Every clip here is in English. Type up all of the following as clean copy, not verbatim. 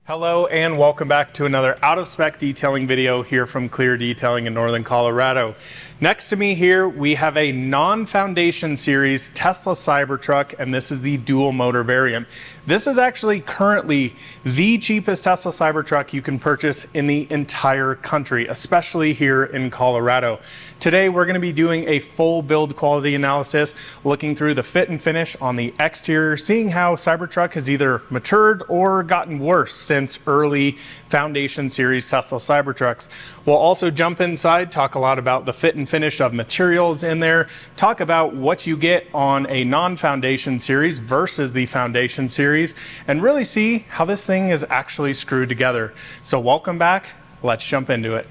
Hello and welcome back to another out-of-spec detailing video here from Clear Detailing in Northern Colorado. Next to me here we have a non-foundation series Tesla Cybertruck, and this is the dual motor variant. This is actually currently the cheapest Tesla Cybertruck you can purchase in the entire country, especially here in Colorado. Today we're going to be doing a full build quality analysis, looking through the fit and finish on the exterior, seeing how Cybertruck has either matured or gotten worse since early foundation series Tesla Cybertrucks. We'll also jump inside, talk a lot about the fit and finish of materials in there, talk about what you get on a non-foundation series versus the foundation series, and really see how this thing is actually screwed together. So welcome back, let's jump into it.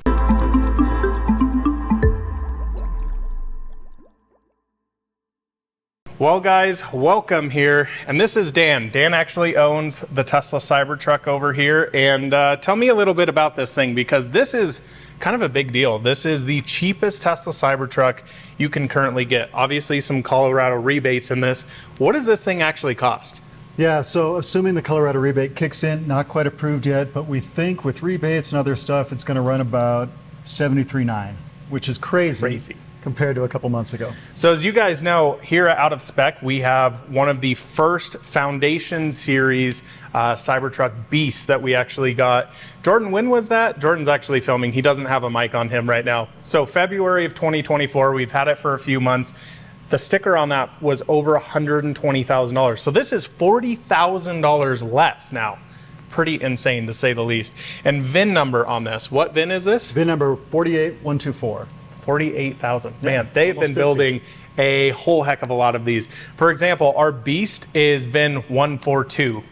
Well guys, welcome here, and this is Dan. Dan actually owns the Tesla Cybertruck over here, and tell me a little bit about this thing, because this is kind of a big deal. This is the cheapest Tesla Cybertruck you can currently get. Obviously some Colorado rebates in this. What does this thing actually cost? Yeah, so assuming the Colorado rebate kicks in, not quite approved yet, but we think with rebates and other stuff, it's going to run about $73,900, which is crazy compared to a couple months ago. So as you guys know, here at Out of Spec, we have one of the first foundation series Cybertruck beasts that we actually got. Jordan, when was that? Jordan's actually filming. He doesn't have a mic on him right now. So February of 2024, we've had it for a few months. The sticker on that was over $120,000. So this is $40,000 less now. Pretty insane to say the least. And VIN number on this, what VIN is this? VIN number 48124. 48,000. Man, they've been building a whole heck of a lot of these. For example, our Beast is VIN 142.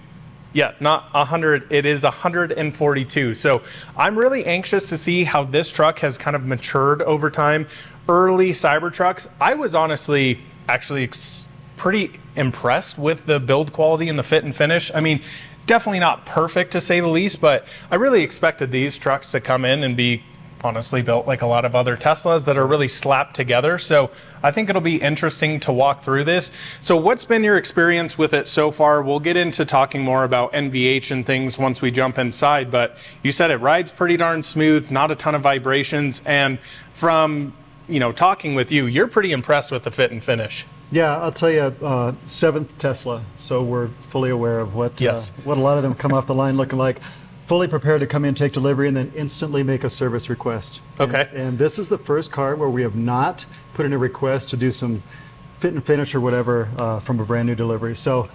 Yeah, not 100, it is 142. So I'm really anxious to see how this truck has kind of matured over time. Early Cybertrucks, I was honestly actually pretty impressed with the build quality and the fit and finish. I mean, definitely not perfect to say the least, but I really expected these trucks to come in and be honestly built like a lot of other Teslas that are really slapped together. So I think it'll be interesting to walk through this. So what's been your experience with it so far? We'll get into talking more about NVH and things once we jump inside, but you said it rides pretty darn smooth, not a ton of vibrations, and from talking with you, you're pretty impressed with the fit and finish. Yeah, I'll tell you, 7th Tesla, so we're fully aware of what a lot of them come off the line looking like. Fully prepared to come in, take delivery, and then instantly make a service request. Okay. And this is the first car where we have not put in a request to do some fit and finish or whatever from a brand new delivery. So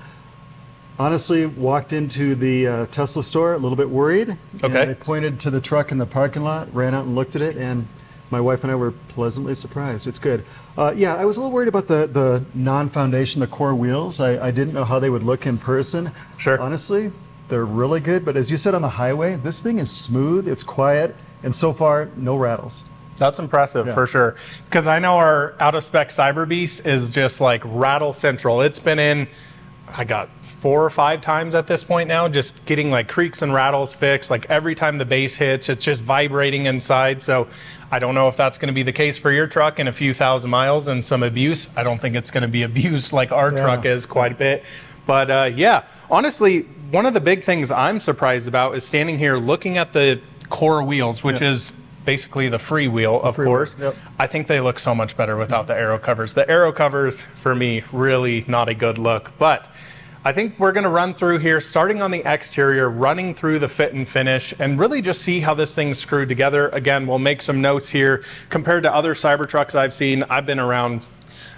honestly, walked into the Tesla store a little bit worried. Okay. And I pointed to the truck in the parking lot, ran out and looked at it, and my wife and I were pleasantly surprised. It's good. Yeah, I was a little worried about the non-foundation, the core wheels. I didn't know how they would look in person. Sure. Honestly, they're really good, but as you said on the highway, this thing is smooth, it's quiet, and so far, no rattles. That's impressive, for sure. Because I know our out-of-spec Cyber Beast is just like rattle central. It's been in, I got 4 or 5 times at this point now, just getting like creaks and rattles fixed. Like every time the bass hits, it's just vibrating inside. So I don't know if that's going to be the case for your truck in a few thousand miles and some abuse. I don't think it's going to be abused like our truck is quite a bit. But yeah, honestly, one of the big things I'm surprised about is standing here looking at the core wheels, which is basically the free wheel, of course. I think they look so much better without the aero covers. The aero covers, for me, really not a good look. But I think we're going to run through here, starting on the exterior, running through the fit and finish, and really just see how this thing's screwed together. Again, we'll make some notes here. Compared to other Cybertrucks I've seen, I've been around,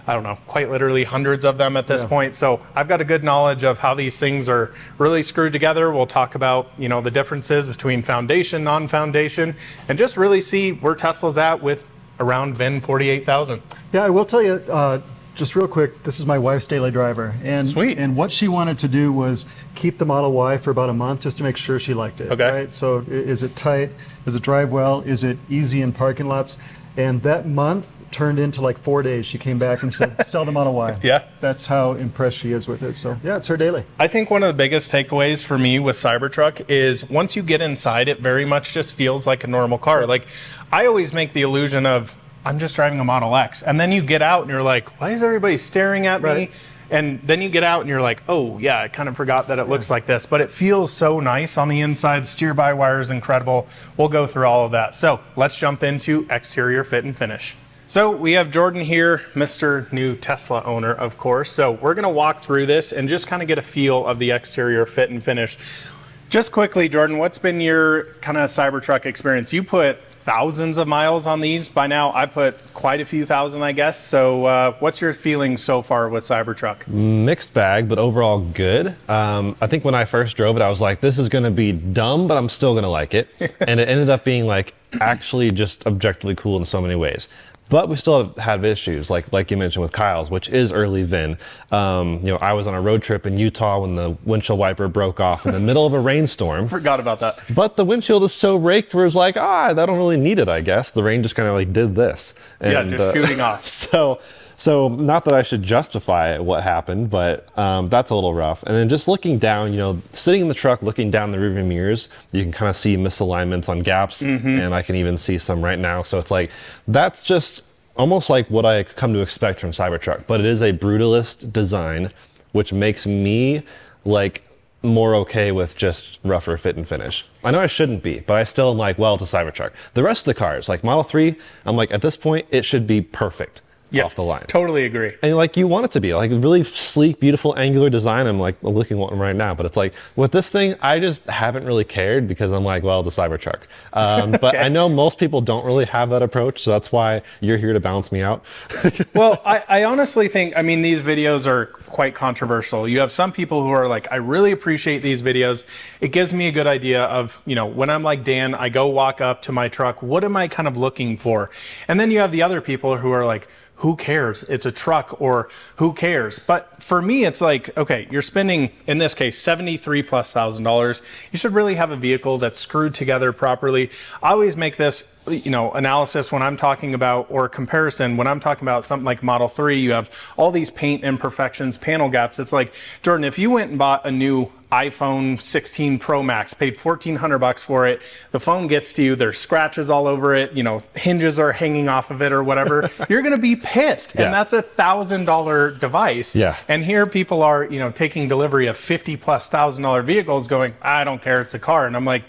I don't know, quite literally hundreds of them at this point. So I've got a good knowledge of how these things are really screwed together. We'll talk about, the differences between foundation, non-foundation, and just really see where Tesla's at with around VIN 48,000. Yeah, I will tell you, just real quick, this is my wife's daily driver. And sweet. And what she wanted to do was keep the Model Y for about a month just to make sure she liked it. Okay. Right? So is it tight? Does it drive well? Is it easy in parking lots? And that month turned into like 4 days. She came back and said, sell the Model Y. Yeah. That's how impressed she is with it. So yeah, it's her daily. I think one of the biggest takeaways for me with Cybertruck is once you get inside, it very much just feels like a normal car. Like I always make the illusion of, I'm just driving a Model X. And then you get out and you're like, why is everybody staring at me? And then you get out and you're like, oh yeah, I kind of forgot that it looks like this, but it feels so nice on the inside. Steer-by-wire is incredible. We'll go through all of that. So let's jump into exterior fit and finish. So we have Jordan here, Mr. New Tesla owner, of course. So we're gonna walk through this and just kind of get a feel of the exterior fit and finish. Just quickly, Jordan, what's been your kind of Cybertruck experience? You put thousands of miles on these. By now, I put quite a few thousand, I guess. So what's your feelings so far with Cybertruck? Mixed bag, but overall good. I think when I first drove it, I was like, this is gonna be dumb, but I'm still gonna like it. And it ended up being like actually just objectively cool in so many ways. But we still have issues, like you mentioned with Kyle's, which is early VIN. I was on a road trip in Utah when the windshield wiper broke off in the middle of a rainstorm. Forgot about that. But the windshield is so raked where it's like, I don't really need it, I guess. The rain just kind of like did this. And, just shooting off. So not that I should justify what happened, but that's a little rough. And then just looking down, sitting in the truck, looking down the rearview mirrors, you can kind of see misalignments on gaps, and I can even see some right now. So it's like, that's just almost like what I come to expect from Cybertruck, but it is a brutalist design, which makes me like more okay with just rougher fit and finish. I know I shouldn't be, but I still am like, well, it's a Cybertruck. The rest of the cars, like Model 3, I'm like, at this point, it should be perfect. Off the line. Totally agree. And like you want it to be like really sleek, beautiful, angular design. I'm like looking at one right now, but it's like with this thing, I just haven't really cared because I'm like, well, it's a Cybertruck. But I know most people don't really have that approach, so that's why you're here to balance me out. Well, I honestly think, these videos are quite controversial. You have some people who are like, I really appreciate these videos. It gives me a good idea of, when I'm like Dan, I go walk up to my truck, what am I kind of looking for? And then you have the other people who are like, who cares? It's a truck, or who cares? But for me, it's like, okay, you're spending, in this case, $73,000+. You should really have a vehicle that's screwed together properly. I always make this, analysis when I'm talking about, or comparison, when I'm talking about something like Model 3, you have all these paint imperfections, panel gaps. It's like, Jordan, if you went and bought a new iPhone 16 Pro Max, paid $1,400 for it, the phone gets to you, there's scratches all over it, hinges are hanging off of it or whatever, you're gonna be pissed. And that's $1,000 device. And here people are, taking delivery of $50,000+ vehicles going, I don't care, it's a car. And I'm like,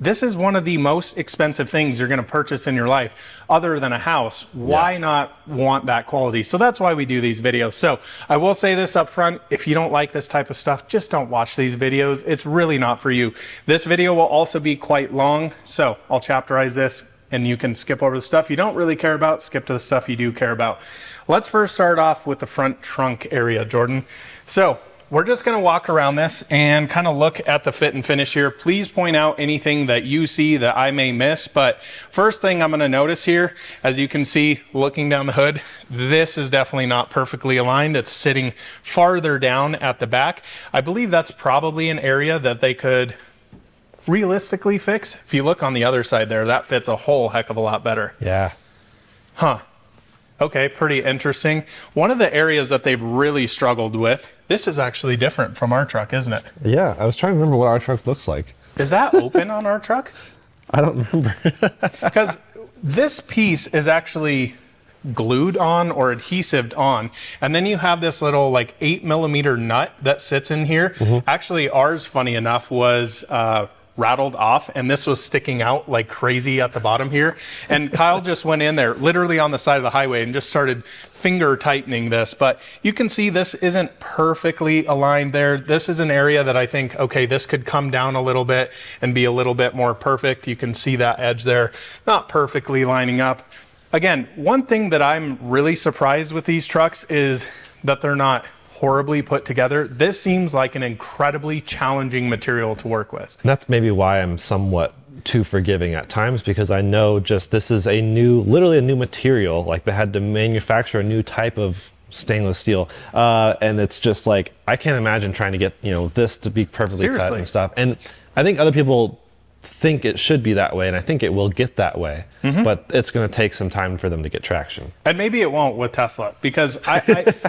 this is one of the most expensive things you're going to purchase in your life other than a house. Why not want that quality? So that's why we do these videos. So I will say this up front, if you don't like this type of stuff, just don't watch these videos. It's really not for you. This video will also be quite long, so I'll chapterize this and you can skip over the stuff you don't really care about, skip to the stuff you do care about. Let's first start off with the front trunk area, Jordan. So we're just going to walk around this and kind of look at the fit and finish here. Please point out anything that you see that I may miss. But first thing I'm going to notice here, as you can see, looking down the hood, this is definitely not perfectly aligned. It's sitting farther down at the back. I believe that's probably an area that they could realistically fix. If you look on the other side there, that fits a whole heck of a lot better. Yeah. Huh. Okay, pretty interesting. One of the areas that they've really struggled with, this is actually different from our truck, isn't it? Yeah, I was trying to remember what our truck looks like. Is that open on our truck? I don't remember. Because this piece is actually glued on or adhesived on, and then you have this little like 8mm nut that sits in here. Actually, ours, funny enough, was rattled off, and this was sticking out like crazy at the bottom here. And Kyle just went in there literally on the side of the highway and just started finger tightening this. But you can see this isn't perfectly aligned there. This is an area that I think, okay, this could come down a little bit and be a little bit more perfect. You can see that edge there, not perfectly lining up. Again, one thing that I'm really surprised with these trucks is that they're not horribly put together. This seems like an incredibly challenging material to work with. And that's maybe why I'm somewhat too forgiving at times, because I know just this is a new, literally a new material. Like they had to manufacture a new type of stainless steel. And it's just like, I can't imagine trying to get, this to be perfectly cut and stuff. And I think other people think it should be that way, and I think it will get that way, but it's going to take some time for them to get traction. And maybe it won't with Tesla, because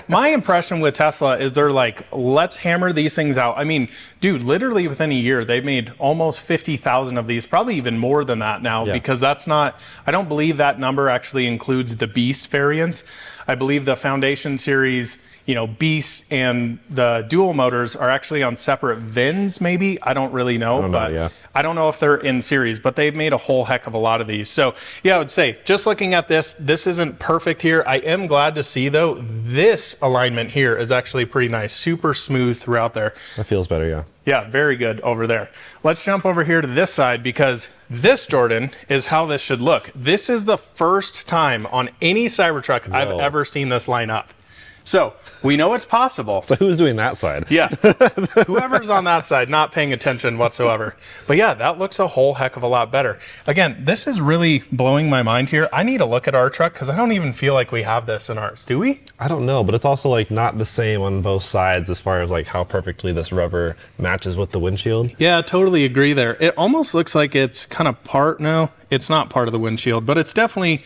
my impression with Tesla is they're like, let's hammer these things out. I mean, dude, literally within a year, they've made almost 50,000 of these, probably even more than that now, because that's not, I don't believe that number actually includes the Beast variants. I believe the Foundation Series, Beast and the dual motors are actually on separate VINs, maybe. I don't really know, I don't know if they're in series, but they've made a whole heck of a lot of these. So yeah, I would say just looking at this isn't perfect here. I am glad to see though, this alignment here is actually pretty nice, super smooth throughout there. That feels better, yeah. Yeah, very good over there. Let's jump over here to this side because this, Jordan, is how this should look. This is the first time on any Cybertruck I've ever seen this line up. So we know it's possible. So who's doing that side? Yeah, whoever's on that side, not paying attention whatsoever. But yeah, that looks a whole heck of a lot better. Again, this is really blowing my mind here. I need to look at our truck because I don't even feel like we have this in ours. Do we? I don't know, but it's also like not the same on both sides as far as like how perfectly this rubber matches with the windshield. Yeah, I totally agree there. It almost looks like it's kind of no, it's not part of the windshield, but it's definitely,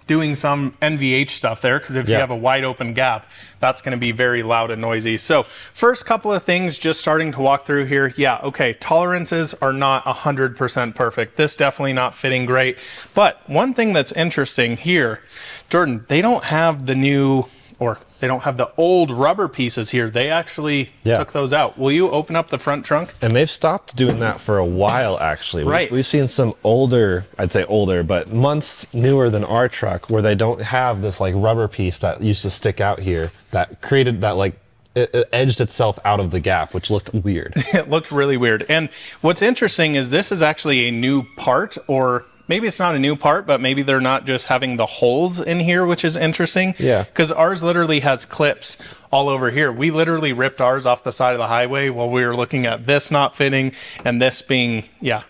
doing some NVH stuff there, because if you have a wide open gap, that's going to be very loud and noisy. So first couple of things, just starting to walk through here. Yeah, okay, tolerances are not 100% perfect. This definitely not fitting great. But one thing that's interesting here, Jordan, they don't have the new, or they don't have the old rubber pieces here. They actually took those out. Will you open up the front trunk? And they've stopped doing that for a while, actually. Right. We've seen some older, I'd say older, but months newer than our truck, where they don't have this like rubber piece that used to stick out here that created that like, it edged itself out of the gap, which looked weird. It looked really weird. And what's interesting is this is actually a new part, or maybe it's not a new part, but maybe they're not just having the holes in here, which is interesting. Yeah. Because ours literally has clips all over here. We literally ripped ours off the side of the highway while we were looking at this not fitting and this being,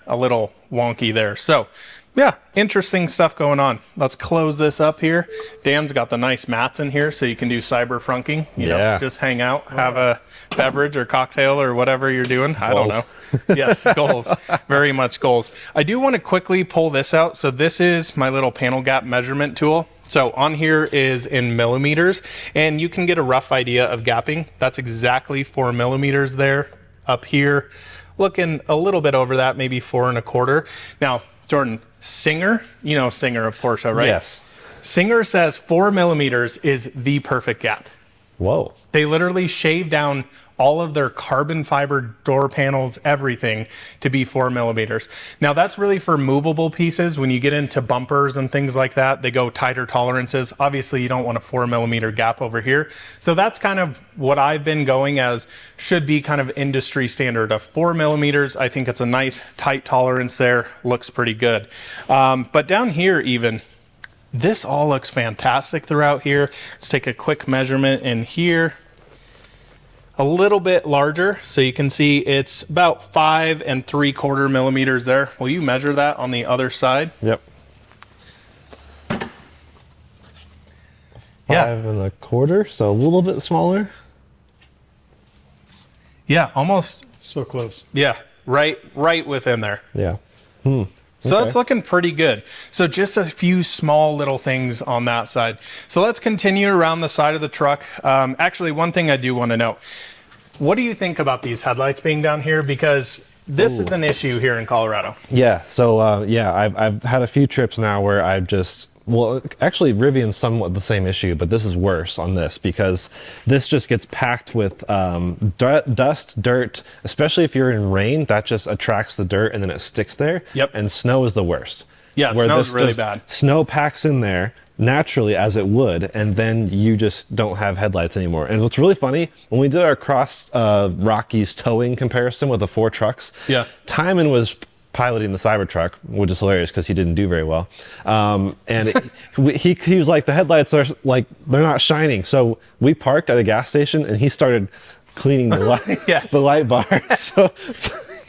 a little wonky there. So yeah, interesting stuff going on. Let's close this up here. Dan's got the nice mats in here so you can do cyber frunking. You know, just hang out, have a beverage or cocktail or whatever you're doing. I don't know. Yes, goals. Very much goals. I do want to quickly pull this out. So this is my little panel gap measurement tool. So on here is in millimeters, and you can get a rough idea of gapping. That's exactly 4 millimeters there. Up here, looking a little bit over that, maybe 4 1/4. Now, Jordan, Singer, you know Singer of Porsche, right? Yes. Singer says 4 millimeters is the perfect gap. Whoa. They literally shave down all of their carbon fiber door panels, everything, to be 4 millimeters. Now that's really for movable pieces. When you get into bumpers and things like that, they go tighter tolerances. Obviously you don't want a 4 millimeter gap over here. So that's kind of what I've been going as should be kind of industry standard of 4 millimeters. I think it's a nice tight tolerance there. Looks pretty good. But down here even, this all looks fantastic throughout here. Let's take a quick measurement in here. A little bit larger, so you can see it's about 5 3/4 millimeters there. Will you measure that on the other side? Yep. 5 1/4, so a little bit smaller. Yeah, almost. So close. Yeah, right within there. Yeah. So that's looking pretty good. So just a few small little things on that side. So let's continue around the side of the truck. Actually, one thing I do want to know, what do you think about these headlights being down here? Because this is an issue here in Colorado. Yeah. So I've had a few trips now where I've just, well, actually Rivian's somewhat the same issue, but this is worse on this because this just gets packed with dust, dirt, especially if you're in rain, that just attracts the dirt and then it sticks there. Yep. And snow is the worst. Yeah, snow's really bad. Snow packs in there naturally as it would, and then you just don't have headlights anymore. And what's really funny, when we did our cross Rockies towing comparison with the 4 trucks, Timon was piloting the Cybertruck, which is hilarious because he didn't do very well. He was like, the headlights are like, they're not shining. So we parked at a gas station and he started cleaning the light, the light bar. So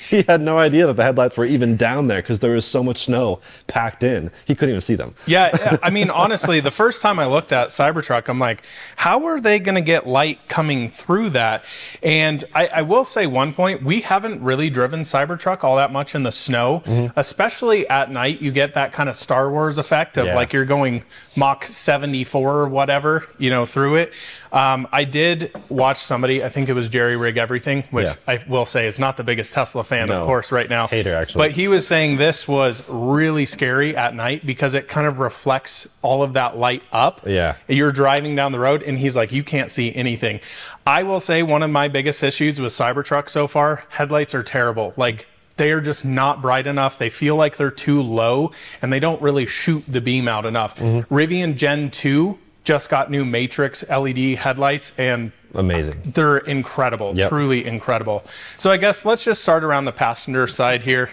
he had no idea that the headlights were even down there because there was so much snow packed in. He couldn't even see them. Yeah, I mean, honestly, the first time I looked at Cybertruck, I'm like, how are they going to get light coming through that? And I will say one point, we haven't really driven Cybertruck all that much in the snow, especially at night. You get that kind of Star Wars effect of like you're going Mach 74 or whatever, you know, through it. I did watch somebody, I think it was Jerry Rig Everything, which I will say is not the biggest Tesla fan fan, No. of course, right now. Hater, actually. But he was saying this was really scary at night because it kind of reflects all of that light up. Yeah. You're driving down the road and he's like, you can't see anything. I will say one of my biggest issues with Cybertruck so far, headlights are terrible. Like, they are just not bright enough. They feel like they're too low and they don't really shoot the beam out enough. Rivian Gen 2 just got new Matrix LED headlights and Amazing. they're incredible, truly incredible. So I guess let's just start around the passenger side here.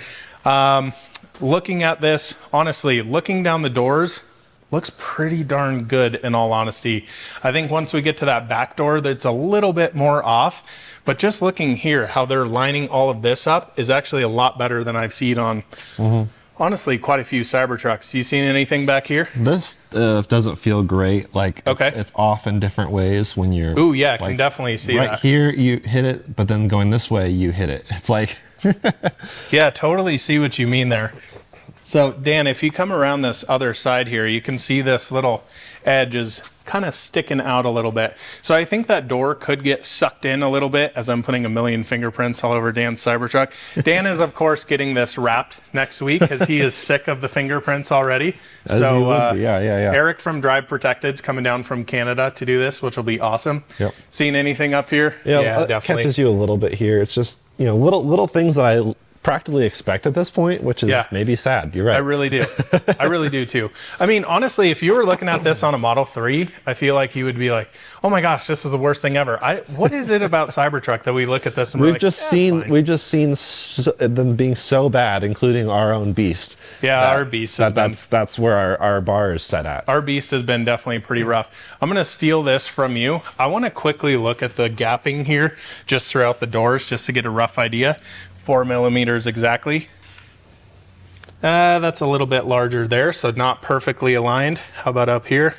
Looking at this, honestly, looking down the doors, looks pretty darn good in all honesty. I think once we get to that back door, that's a little bit more off. But just looking here, how they're lining all of this up is actually a lot better than I've seen on, honestly, quite a few Cybertrucks. You seen anything back here? This doesn't feel great. Like, it's off in different ways when you're... Ooh, yeah, I like, can definitely see right that. here, you hit it, but then going this way, you hit it. It's like... Yeah, totally see what you mean there. So, Dan, if you come around this other side here, you can see this little edge is kind of sticking out a little bit. So I think that door could get sucked in a little bit as I'm putting a million fingerprints all over Dan's Cybertruck. Dan is, of course, getting this wrapped next week because he is sick of the fingerprints already. Eric from Drive Protected's coming down from Canada to do this, which will be awesome. Yep. Seen anything up here? Yeah, definitely. Catches you a little bit here. It's just, you know, little things that I practically expect at this point, which is maybe sad. You're right. I really do. I really do too. I mean, honestly, if you were looking at this on a Model 3, I feel like you would be like, oh my gosh, this is the worst thing ever. What is it about Cybertruck that we look at this and we've just seen them being so bad, including our own Beast. Yeah, our Beast that's where our bar is set at. Our Beast has been definitely pretty rough. I'm going to steal this from you. I want to quickly look at the gapping here just throughout the doors just to get a rough idea. 4 millimeters exactly. That's a little bit larger there, so not perfectly aligned. How about up here?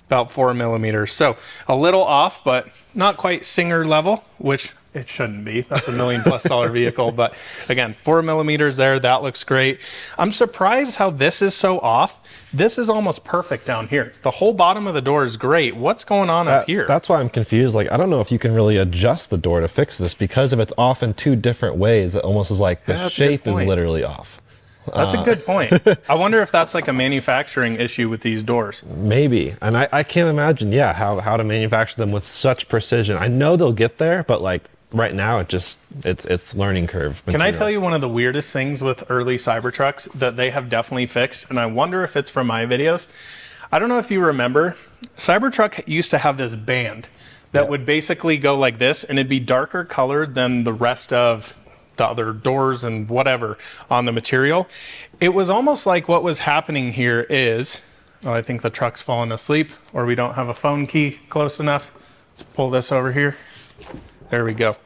About 4 millimeters. So a little off, but not quite Singer level, which it shouldn't be. That's $1 million+ vehicle. But again, 4 millimeters there. That looks great. I'm surprised how this is so off. This is almost perfect down here. The whole bottom of the door is great. What's going on up here? That's why I'm confused. Like, I don't know if you can really adjust the door to fix this because if it's off in two different ways, it almost is like the shape is literally off. That's a good point. I wonder if that's like a manufacturing issue with these doors. Maybe. And I can't imagine, how to manufacture them with such precision. I know they'll get there, but like right now it's learning curve material. Can I tell you one of the weirdest things with early Cybertrucks that they have definitely fixed, and I wonder if it's from my videos? I don't know if you remember, Cybertruck used to have this band that would basically go like this, and it'd be darker colored than the rest of the other doors and whatever on the material. It was almost like what was happening here is, I think the truck's fallen asleep, or we don't have a phone key close enough. Let's pull this over here. There we go.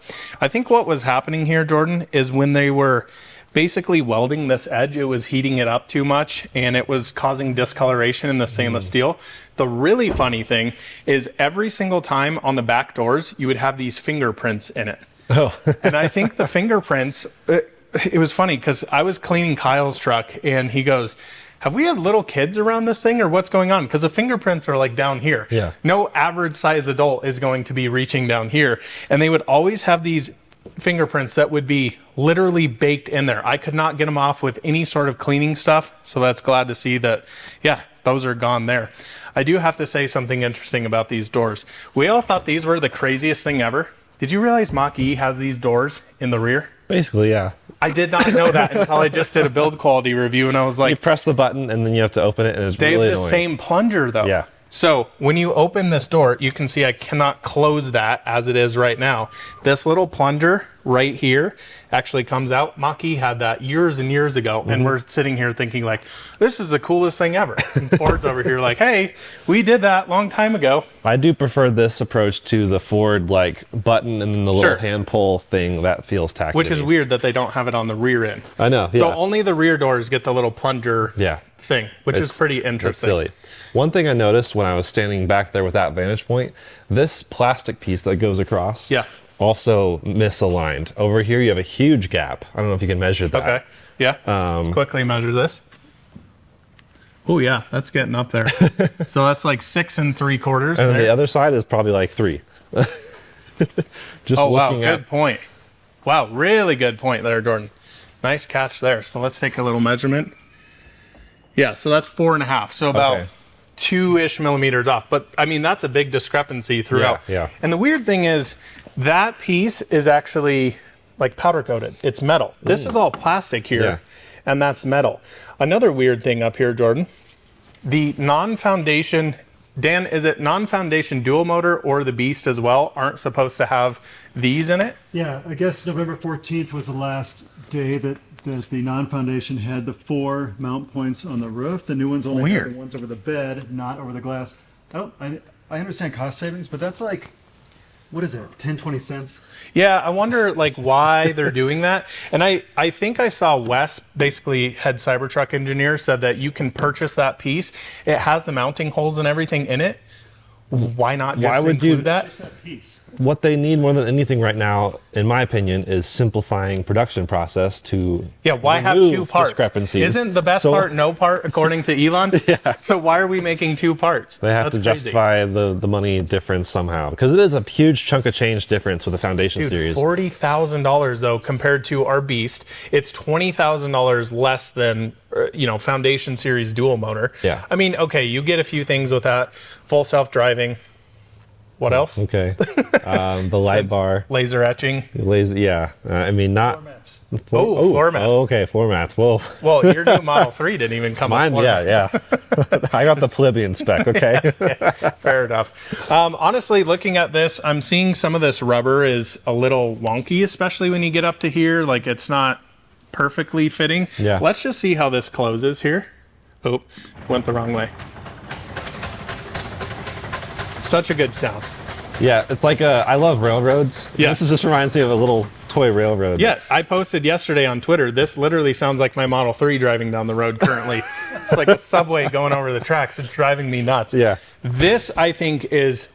I think what was happening here, Jordan, is when they were basically welding this edge, it was heating it up too much and it was causing discoloration in the stainless steel. The really funny thing is every single time on the back doors, you would have these fingerprints in it. Oh. And I think the fingerprints, it was funny because I was cleaning Kyle's truck and he goes, have we had little kids around this thing or what's going on? Because the fingerprints are like down here. Yeah. No average size adult is going to be reaching down here. And they would always have these fingerprints that would be literally baked in there. I could not get them off with any sort of cleaning stuff. So that's glad to see that, those are gone there. I do have to say something interesting about these doors. We all thought these were the craziest thing ever. Did you realize Mach-E has these doors in the rear? Basically, yeah. I did not know that until I just did a build quality review and I was like... You press the button and then you have to open it and it's really annoying. They have the same plunger though. Yeah. So when you open this door, you can see I cannot close that as it is right now. This little plunger right here actually comes out. Mach-E had that years and years ago, and we're sitting here thinking like, this is the coolest thing ever. And Ford's over here like, hey, we did that long time ago. I do prefer this approach to the Ford like button and then the little hand pull thing. That feels tacky. Which is weird that they don't have it on the rear end. I know. Yeah. So only the rear doors get the little plunger thing, which is pretty interesting. It's silly. One thing I noticed when I was standing back there with that vantage point, this plastic piece that goes across also misaligned. Over here you have a huge gap. I don't know if you can measure that. Okay. Yeah. Let's quickly measure this. Oh yeah, that's getting up there. So that's like 6 3/4. And the other side is probably like 3. Just wow, good point. Wow, really good point there, Jordan. Nice catch there. So let's take a little measurement. Yeah, so that's 4.5. So about Okay. 2-ish millimeters off. But I mean, that's a big discrepancy throughout. Yeah. And the weird thing is that piece is actually like powder coated. It's metal. This is all plastic here, Yeah. and that's metal. Another weird thing up here, Jordan, the non-foundation, Dan, is it non-foundation dual motor or the Beast as well aren't supposed to have these in it? Yeah, I guess November 14th was the last day that the non-foundation had the 4 mount points on the roof. The new ones only have Weird. the ones over the bed, not over the glass. I understand cost savings, but that's like, what is it, 10, 20 cents? Yeah, I wonder like why they're doing that. And I think I saw Wes, basically head Cybertruck engineer, said that you can purchase that piece. It has the mounting holes and everything in it. Why not just Why would include you- that? Just that piece. What they need more than anything right now, in my opinion, is simplifying production process to Yeah, why have remove two parts? discrepancies. Isn't the best So part no part, according to Elon? Yeah. So why are we making 2 parts? They have That's to crazy. justify the money difference somehow, because it is a huge chunk of change difference with the Foundation Dude, series. $40,000 though compared to our Beast. It's $20,000 less than Foundation series dual motor. Yeah. I mean, okay, you get a few things with that. Full self-driving. What else? Okay. The light bar, Laser etching. laser. Yeah. I mean, not. Formats. Floor mats. Oh, okay. Floor mats. Whoa. Well, your new Model 3 didn't even come Mine. with floor Yeah. Yeah. I got the plebeian spec. Okay. Fair enough. Honestly, looking at this, I'm seeing some of this rubber is a little wonky, especially when you get up to here. Like it's not perfectly fitting. Yeah. Let's just see how this closes here. Oh, went the wrong way. Such a good sound. Yeah. It's like I love railroads. Yeah. This just reminds me of a little toy railroad. Yes, I posted yesterday on Twitter. This literally sounds like my Model 3 driving down the road currently. It's like a subway going over the tracks. It's driving me nuts. Yeah. This, I think, is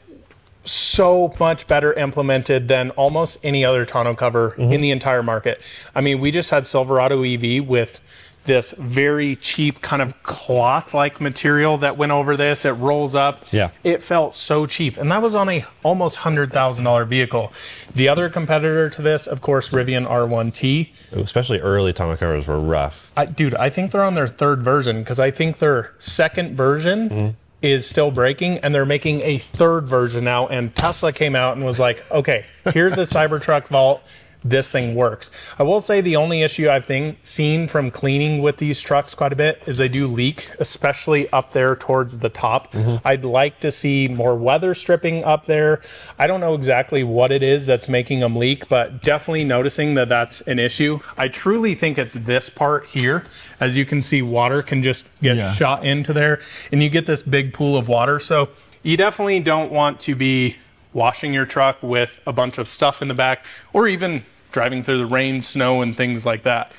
so much better implemented than almost any other tonneau cover in the entire market. I mean, we just had Silverado EV with this very cheap kind of cloth-like material that went over this. It rolls up. Yeah. It felt so cheap. And that was on a almost $100,000 vehicle. The other competitor to this, of course, Rivian R1T. Especially early tonneau covers were rough. Dude, I think they're on their 3rd version because I think their 2nd version is still breaking and they're making a 3rd version now. And Tesla came out and was like, okay, here's a Cybertruck Vault. This thing works. I will say the only issue I've seen from cleaning with these trucks quite a bit is they do leak, especially up there towards the top. I'd like to see more weather stripping up there. I don't know exactly what it is that's making them leak, but definitely noticing that that's an issue. I truly think it's this part here. As you can see, water can just get shot into there and you get this big pool of water. So you definitely don't want to be washing your truck with a bunch of stuff in the back, or even driving through the rain, snow, and things like that.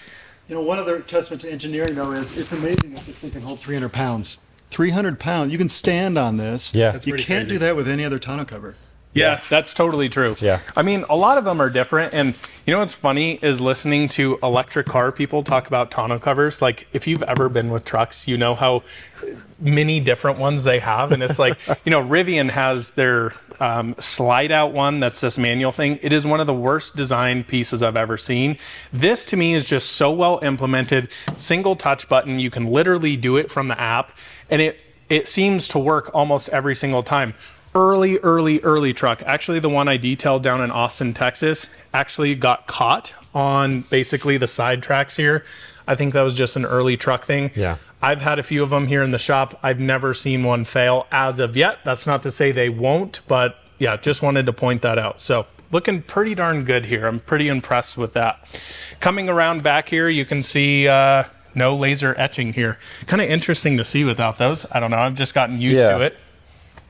You know, one other testament to engineering, though, is it's amazing that this thing can hold 300 pounds. 300 pounds. You can stand on this. Yeah. You pretty can't crazy. do that with any other tonneau cover. Yeah, that's totally true. Yeah. I mean, a lot of them are different. And you know what's funny is listening to electric car people talk about tonneau covers. Like, if you've ever been with trucks, you know how many different ones they have. And it's like, Rivian has their slide out one that's this manual thing. It is one of the worst designed pieces I've ever seen. This to me is just so well implemented. Single touch button. You can literally do it from the app. And it seems to work almost every single time. Early truck. Actually, the one I detailed down in Austin, Texas, actually got caught on basically the side tracks here. I think that was just an early truck thing. Yeah. I've had a few of them here in the shop. I've never seen one fail as of yet. That's not to say they won't, but yeah, just wanted to point that out. So looking pretty darn good here. I'm pretty impressed with that. Coming around back here, you can see no laser etching here. Kind of interesting to see without those. I don't know. I've just gotten used to it.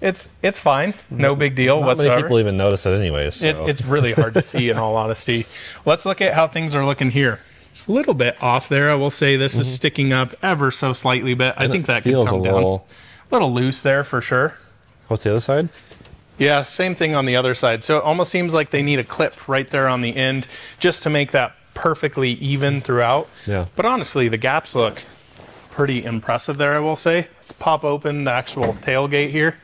It's fine. No big deal Not whatsoever. many people even notice it anyways. So. It's really hard to see, in all honesty. Let's look at how things are looking here. A little bit off there. I will say this is sticking up ever so slightly, but I think that can feels come a down. little. A little loose there for sure. What's the other side? Yeah, same thing on the other side. So it almost seems like they need a clip right there on the end just to make that perfectly even throughout. Yeah. But honestly, the gaps look pretty impressive there, I will say. Let's pop open the actual tailgate here.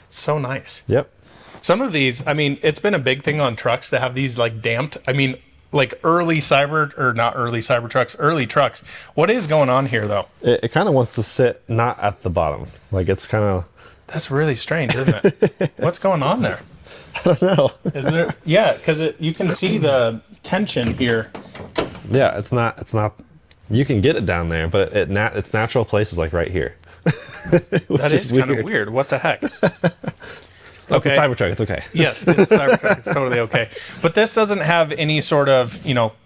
So nice. Yep. Some of these, I mean, it's been a big thing on trucks to have these like damped. I mean, like early Cybertrucks, early trucks. What is going on here though? It kind of wants to sit not at the bottom. Like it's kind of. That's really strange, isn't it? What's going on there? I don't know. Is there? Yeah, because you can see the tension here. Yeah, it's not. You can get it down there, but its natural place is like right here. That is kind of weird. What the heck? That's a Cybertruck. It's okay. Yes, it's a Cybertruck. It's totally okay. But this doesn't have any sort of,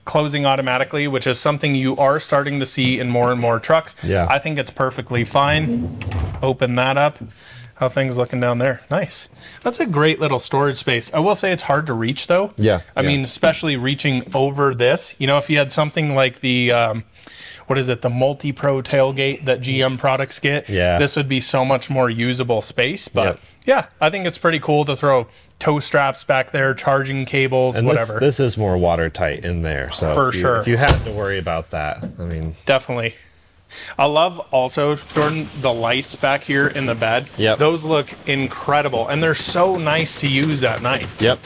closing automatically, which is something you are starting to see in more and more trucks. Yeah. I think it's perfectly fine. Open that up. How things looking down there? Nice. That's a great little storage space. I will say it's hard to reach though. Yeah. I mean, especially reaching over this. If you had something like the the multi-pro tailgate that GM products get, this would be so much more usable space. But yeah, I think it's pretty cool to throw tow straps back there, charging cables, and whatever. This is more watertight in there. So for sure. If you had to worry about that, I mean. Definitely. I love also, Jordan, the lights back here in the bed. Yep. Those look incredible, and they're so nice to use at night. Yep.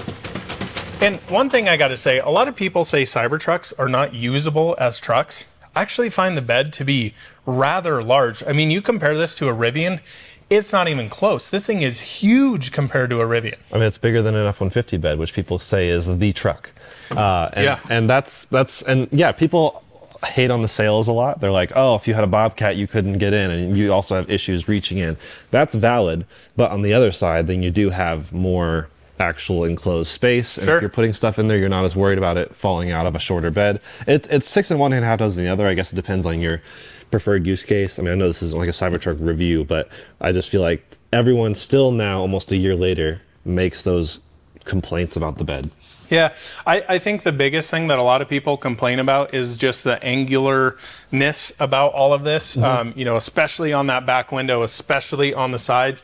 And one thing I got to say, a lot of people say Cybertrucks are not usable as trucks. I actually find the bed to be rather large. I mean, you compare this to a Rivian, it's not even close. This thing is huge compared to a Rivian. I mean, it's bigger than an F-150 bed, which people say is the truck. And people hate on the sales a lot. They're like, oh, if you had a Bobcat, you couldn't get in, and you also have issues reaching in. That's valid, but on the other side, then you do have more actual enclosed space. And if you're putting stuff in there, you're not as worried about it falling out of a shorter bed. It's 6 in one hand, half dozen in the other. I guess it depends on your preferred use case. I mean, I know this isn't like a Cybertruck review, but I just feel like everyone still now, almost a year later, makes those complaints about the bed. Yeah, I think the biggest thing that a lot of people complain about is just the angularness about all of this, especially on that back window, especially on the sides.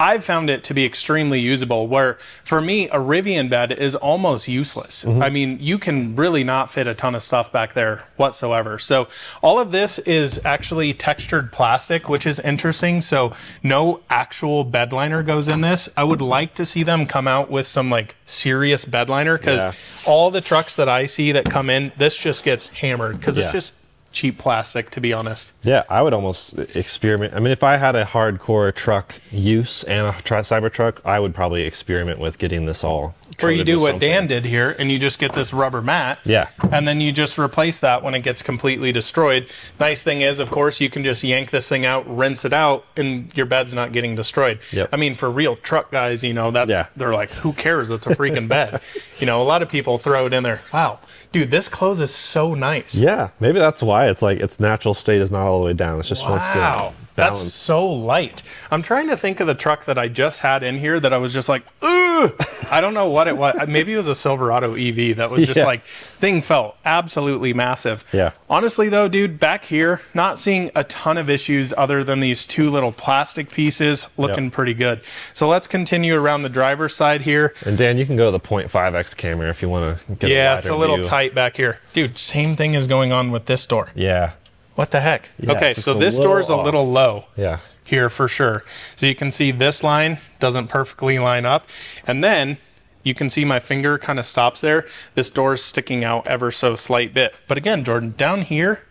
I've found it to be extremely usable, where for me, a Rivian bed is almost useless. I mean, you can really not fit a ton of stuff back there whatsoever. So all of this is actually textured plastic, which is interesting. So no actual bed liner goes in this. I would like to see them come out with some like serious bed liner, because all the trucks that I see that come in, this just gets hammered because it's just cheap plastic, to be honest. Yeah, I would almost experiment. I mean, if I had a hardcore truck use and a Cybertruck, I would probably experiment with getting this all. Or you do what Dan did here, and you just get this rubber mat. Yeah. And then you just replace that when it gets completely destroyed. Nice thing is, of course, you can just yank this thing out, rinse it out, and your bed's not getting destroyed. Yep. I mean, for real truck guys, they're like, who cares? It's a freaking bed. A lot of people throw it in there. Wow. Dude, this clothes is so nice. Yeah, maybe that's why it's like its natural state is not all the way down. It just wants to balance. That's so light. I'm trying to think of the truck that I just had in here that I was just like, ugh. I don't know what it was. Maybe it was a Silverado EV that was just like, thing felt absolutely massive. Yeah. Honestly though, dude, back here, not seeing a ton of issues other than these two little plastic pieces, looking pretty good. So let's continue around the driver's side here. And Dan, you can go to the 0.5x camera if you want to get a wider it's a little view. tight back here. Dude, same thing is going on with this door. Yeah. What the heck? Yeah, okay, just so a this little door is a off. little low. Yeah. Here for sure. So you can see this line doesn't perfectly line up. And then you can see my finger kind of stops there. This door is sticking out ever so slight bit. But again, Jordan, down here,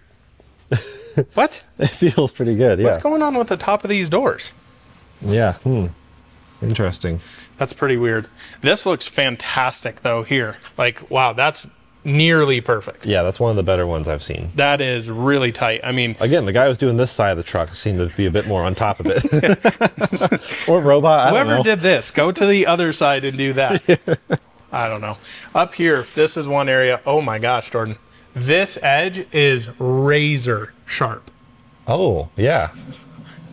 what? It feels pretty good, What's going on with the top of these doors? Yeah. Interesting. That's pretty weird. This looks fantastic though here. Like, wow, that's nearly perfect. Yeah, that's one of the better ones I've seen. That is really tight. I mean, again, the guy who was doing this side of the truck seemed to be a bit more on top of it. Or robot, I don't know. whoever did this, go to the other side and do that. I don't know. Up here, this is one area. Oh my gosh, Jordan. This edge is razor sharp. Oh, yeah.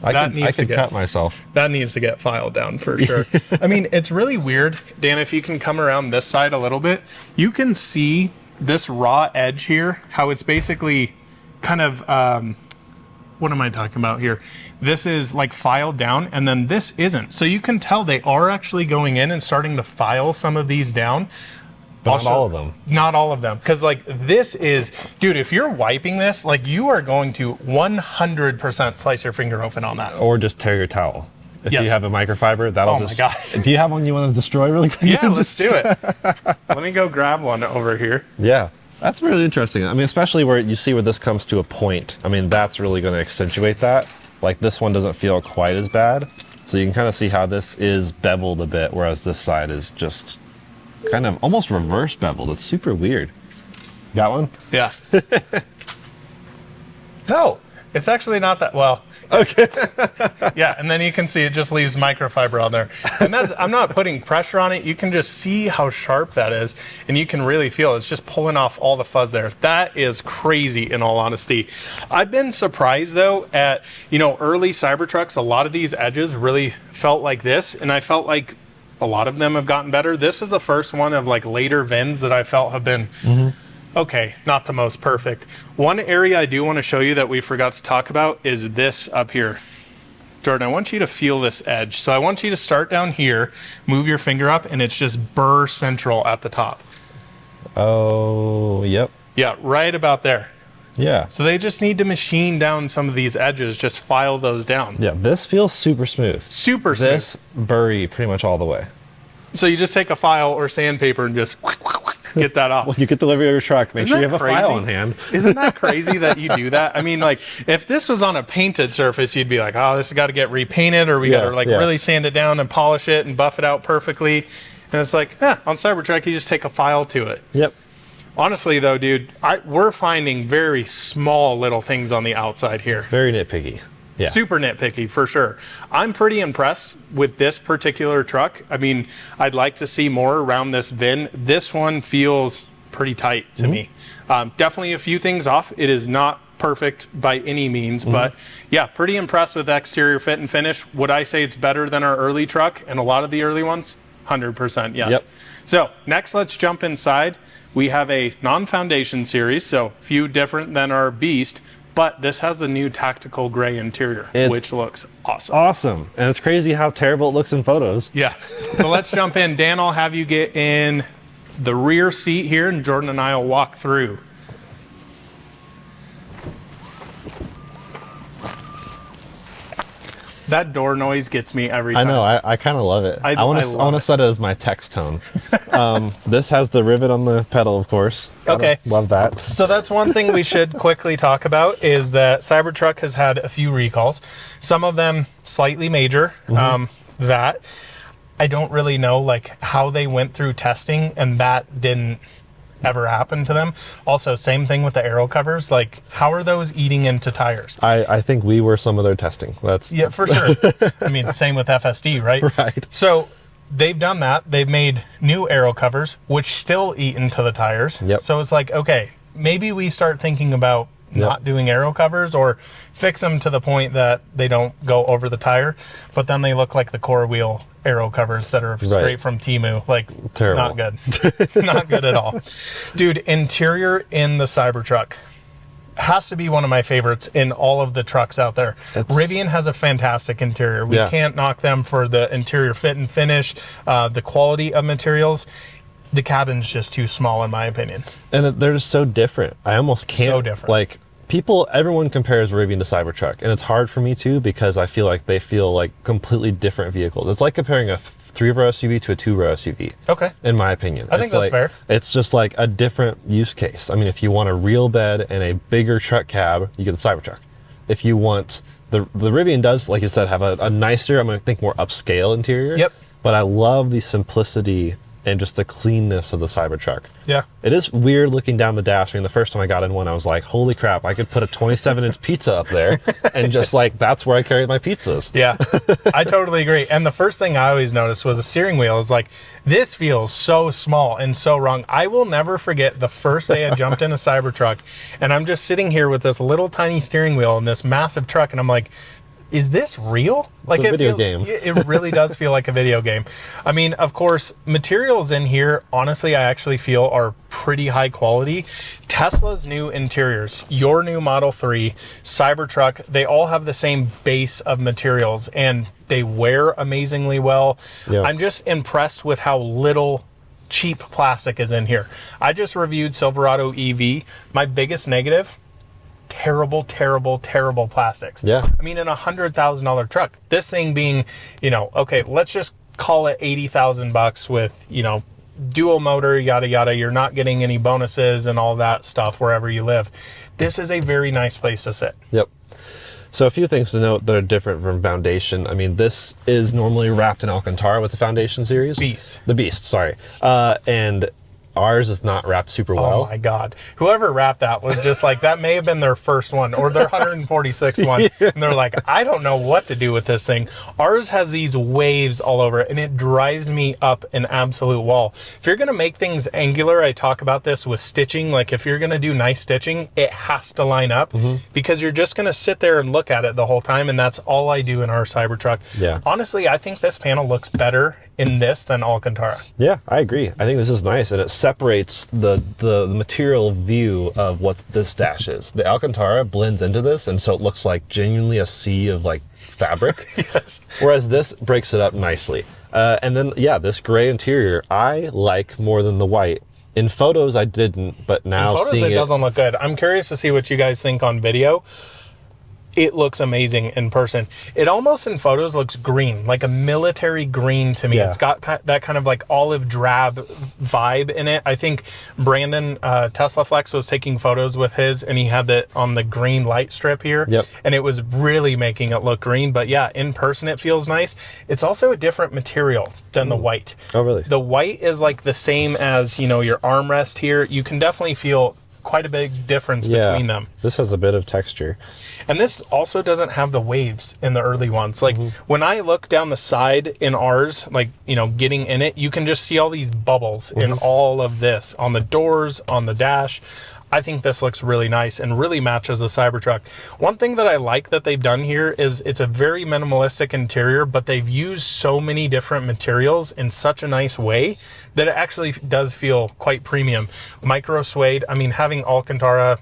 I could cut myself. That needs to get filed down for sure. I mean, it's really weird. Dan, if you can come around this side a little bit, you can see this raw edge here, how it's basically kind of, what am I talking about here? This is like filed down, and then this isn't. So you can tell they are actually going in and starting to file some of these down. But Also, not all of them. Not all of them. Because, like, this is, dude, if you're wiping this, like, you are going to 100% slice your finger open on that. Or just tear your towel. If you have a microfiber, that'll my gosh. Do you have one you want to destroy really quick? Yeah, let's do it. Let me go grab one over here. Yeah. That's really interesting. I mean, especially where you see where this comes to a point. I mean, that's really going to accentuate that. Like this one doesn't feel quite as bad. So you can kind of see how this is beveled a bit, whereas this side is just kind of almost reverse beveled. It's super weird. Got one? Yeah. No, it's actually not that well. Okay. Yeah, and then you can see it just leaves microfiber on there. And that's, I'm not putting pressure on it. You can just see how sharp that is, and you can really feel it's just pulling off all the fuzz there. That is crazy, in all honesty. I've been surprised, though, at, you know, early Cybertrucks, a lot of these edges really felt like this, and I felt like a lot of them have gotten better. This is the first one of, like, later VINs that I felt have been... Okay, not the most perfect. One area I do want to show you that we forgot to talk about is this up here. Jordan, I want you to feel this edge. So I want you to start down here, move your finger up, and it's just burr central at the top. Oh, yep. Yeah, right about there. Yeah. So they just need to machine down some of these edges, just file those down. Yeah, this feels super smooth. Super smooth. This burry pretty much all the way. So you just take a file or sandpaper and just get that off. Well, you get delivery of your truck. Make sure you have a file on hand. Isn't that crazy that you do that? I mean, like, if this was on a painted surface, you'd be like, oh, this has got to get repainted, or we got to really sand it down and polish it and buff it out perfectly. And it's like, on Cybertruck, you just take a file to it. Yep. Honestly, though, dude, we're finding very small little things on the outside here. Very nitpicky. Yeah. Super nitpicky, for sure. I'm pretty impressed with this particular truck. I mean, I'd like to see more around this VIN. This one feels pretty tight to me. Definitely a few things off. It is not perfect by any means, but yeah, pretty impressed with the exterior fit and finish. Would I say it's better than our early truck and a lot of the early ones? 100% yes. Yep. So next, let's jump inside. We have a non-foundation series, so few different than our Beast, but this has the new tactical gray interior, which looks awesome. Awesome. And it's crazy how terrible it looks in photos. Yeah. So let's jump in. Dan, I'll have you get in the rear seat here, and Jordan and I will walk through. That door noise gets me every time. I know. I kind of love it. I want to set it as my text tone. This has the rivet on the pedal, of course. Okay. Love that. So that's one thing we should quickly talk about is that Cybertruck has had a few recalls. Some of them slightly major. That I don't really know like how they went through testing, and that didn't ever happen to them. Also, same thing with the aero covers. Like, how are those eating into tires? I think we were some of their testing. Yeah, for sure. I mean, same with FSD, right? Right. So they've done that. They've made new aero covers, which still eat into the tires. Yep. So it's like, okay, maybe we start thinking about not doing aero covers, or fix them to the point that they don't go over the tire, but then they look like the core wheel aero covers that are straight from Temu. Like, terrible. Not good. Not good at all. Dude, interior in the Cybertruck has to be one of my favorites in all of the trucks out there. Rivian has a fantastic interior. We can't knock them for the interior fit and finish, the quality of materials. The cabin's just too small, in my opinion. And they're just so different. I almost can't. So different. Like, everyone compares Rivian to Cybertruck, and it's hard for me too, because I feel like they feel like completely different vehicles. It's like comparing a 3-row SUV to a 2-row SUV. Okay. In my opinion. I think that's fair. It's just like a different use case. I mean, if you want a real bed and a bigger truck cab, you get the Cybertruck. If you want, the Rivian does, like you said, have a nicer, I'm going to think more upscale interior. Yep. But I love the simplicity and just the cleanness of the Cybertruck. Yeah. It is weird looking down the dash. I mean, the first time I got in one, I was like, holy crap, I could put a 27-inch pizza up there, and just like, that's where I carry my pizzas. Yeah, I totally agree. And the first thing I always noticed was the steering wheel. Is like, this feels so small and so wrong. I will never forget the first day I jumped in a Cybertruck, and I'm just sitting here with this little tiny steering wheel in this massive truck, and I'm like, is this real? Like, it's a video game. It really does feel like a video game. I mean, of course, materials in here, honestly, I actually feel are pretty high quality. Tesla's new interiors, your new Model 3, Cybertruck, they all have the same base of materials, and they wear amazingly well. Yeah. I'm just impressed with how little cheap plastic is in here. I just reviewed Silverado EV. My biggest negative: terrible plastics. Yeah. I mean, in $100,000 truck, this thing being, okay, let's just call it $80,000 with, dual motor, yada, yada. You're not getting any bonuses and all that stuff wherever you live. This is a very nice place to sit. Yep. So a few things to note that are different from Foundation. I mean, this is normally wrapped in Alcantara with the Foundation series. Beast. The Beast, sorry. And ours is not wrapped super well. Oh my God. Whoever wrapped that was just like, that may have been their first one or their 146th one. Yeah. And they're like, I don't know what to do with this thing. Ours has these waves all over it and it drives me up an absolute wall. If you're going to make things angular, I talk about this with stitching. Like if you're going to do nice stitching, it has to line up because you're just going to sit there and look at it the whole time. And that's all I do in our Cybertruck. Yeah. Honestly, I think this panel looks better in this than Alcantara. Yeah, I agree. I think this is nice, and it separates the material view of what this dash is. The Alcantara blends into this, and so it looks like genuinely a sea of like fabric. Yes. Whereas this breaks it up nicely. And then, yeah, this gray interior I like more than the white. In photos, I didn't, but now in photos, seeing it doesn't look good. I'm curious to see what you guys think on video. It looks amazing in person. It almost in photos looks green, like a military green to me. Yeah. It's got that kind of like olive drab vibe in it. I think Brandon Tesla Flex was taking photos with his and he had that on the green light strip here. Yep. And it was really making it look green. But yeah, in person it feels nice. It's also a different material than the white. Oh, really? The white is like the same as, you know, your armrest here. You can definitely feel quite a big difference between them. This has a bit of texture. And this also doesn't have the waves in the early ones. Like when I look down the side in ours, like, you know, getting in it, you can just see all these bubbles in all of this on the doors, on the dash. I think this looks really nice and really matches the Cybertruck. One thing that I like that they've done here is it's a very minimalistic interior, but they've used so many different materials in such a nice way that it actually does feel quite premium. Micro suede, I mean, having Alcantara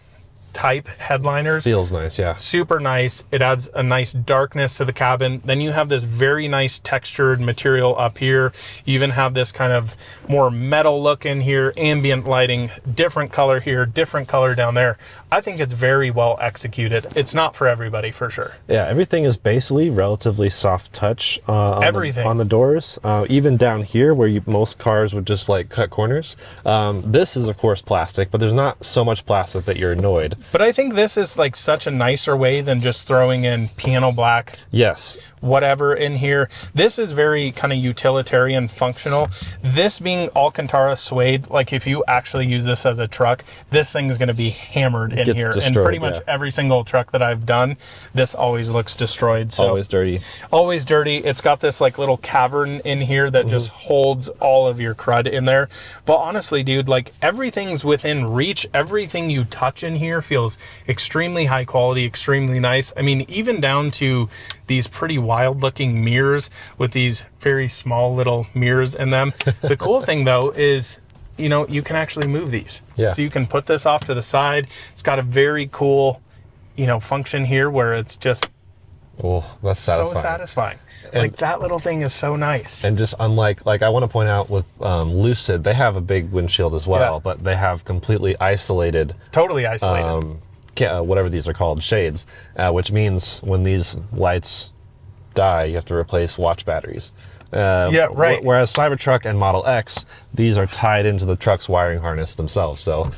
type headliners feels nice. Yeah, super nice. It adds a nice darkness to the cabin. Then you have this very nice textured material up here. You even have this kind of more metal look in here, ambient lighting, different color here, different color down there. I think it's very well executed. It's not for everybody for sure. Yeah, everything is basically relatively soft touch on the doors. Even down here where most cars would just like cut corners. This is of course plastic, but there's not so much plastic that you're annoyed. But I think this is like such a nicer way than just throwing in piano black. Yes. Whatever in here. This is very kind of utilitarian functional. This being Alcantara suede, like if you actually use this as a truck, this thing's going to be hammered in here. And pretty much every single truck that I've done, this always looks destroyed. So always dirty. Always dirty. It's got this like little cavern in here that just holds all of your crud in there. But honestly, dude, like everything's within reach. Everything you touch in here feels extremely high quality, extremely nice. I mean, even down to these pretty wild looking mirrors with these very small little mirrors in them. The cool thing though is, you know, you can actually move these. Yeah. So you can put this off to the side. It's got a very cool, you know, function here where it's just that's satisfying. So satisfying. And like that little thing is so nice. And just unlike, like I want to point out with Lucid, they have a big windshield as well, but they have completely isolated. Totally isolated. Whatever these are called, shades, which means when these lights die, you have to replace watch batteries. Yeah, right. Whereas Cybertruck and Model X, these are tied into the truck's wiring harness themselves. So,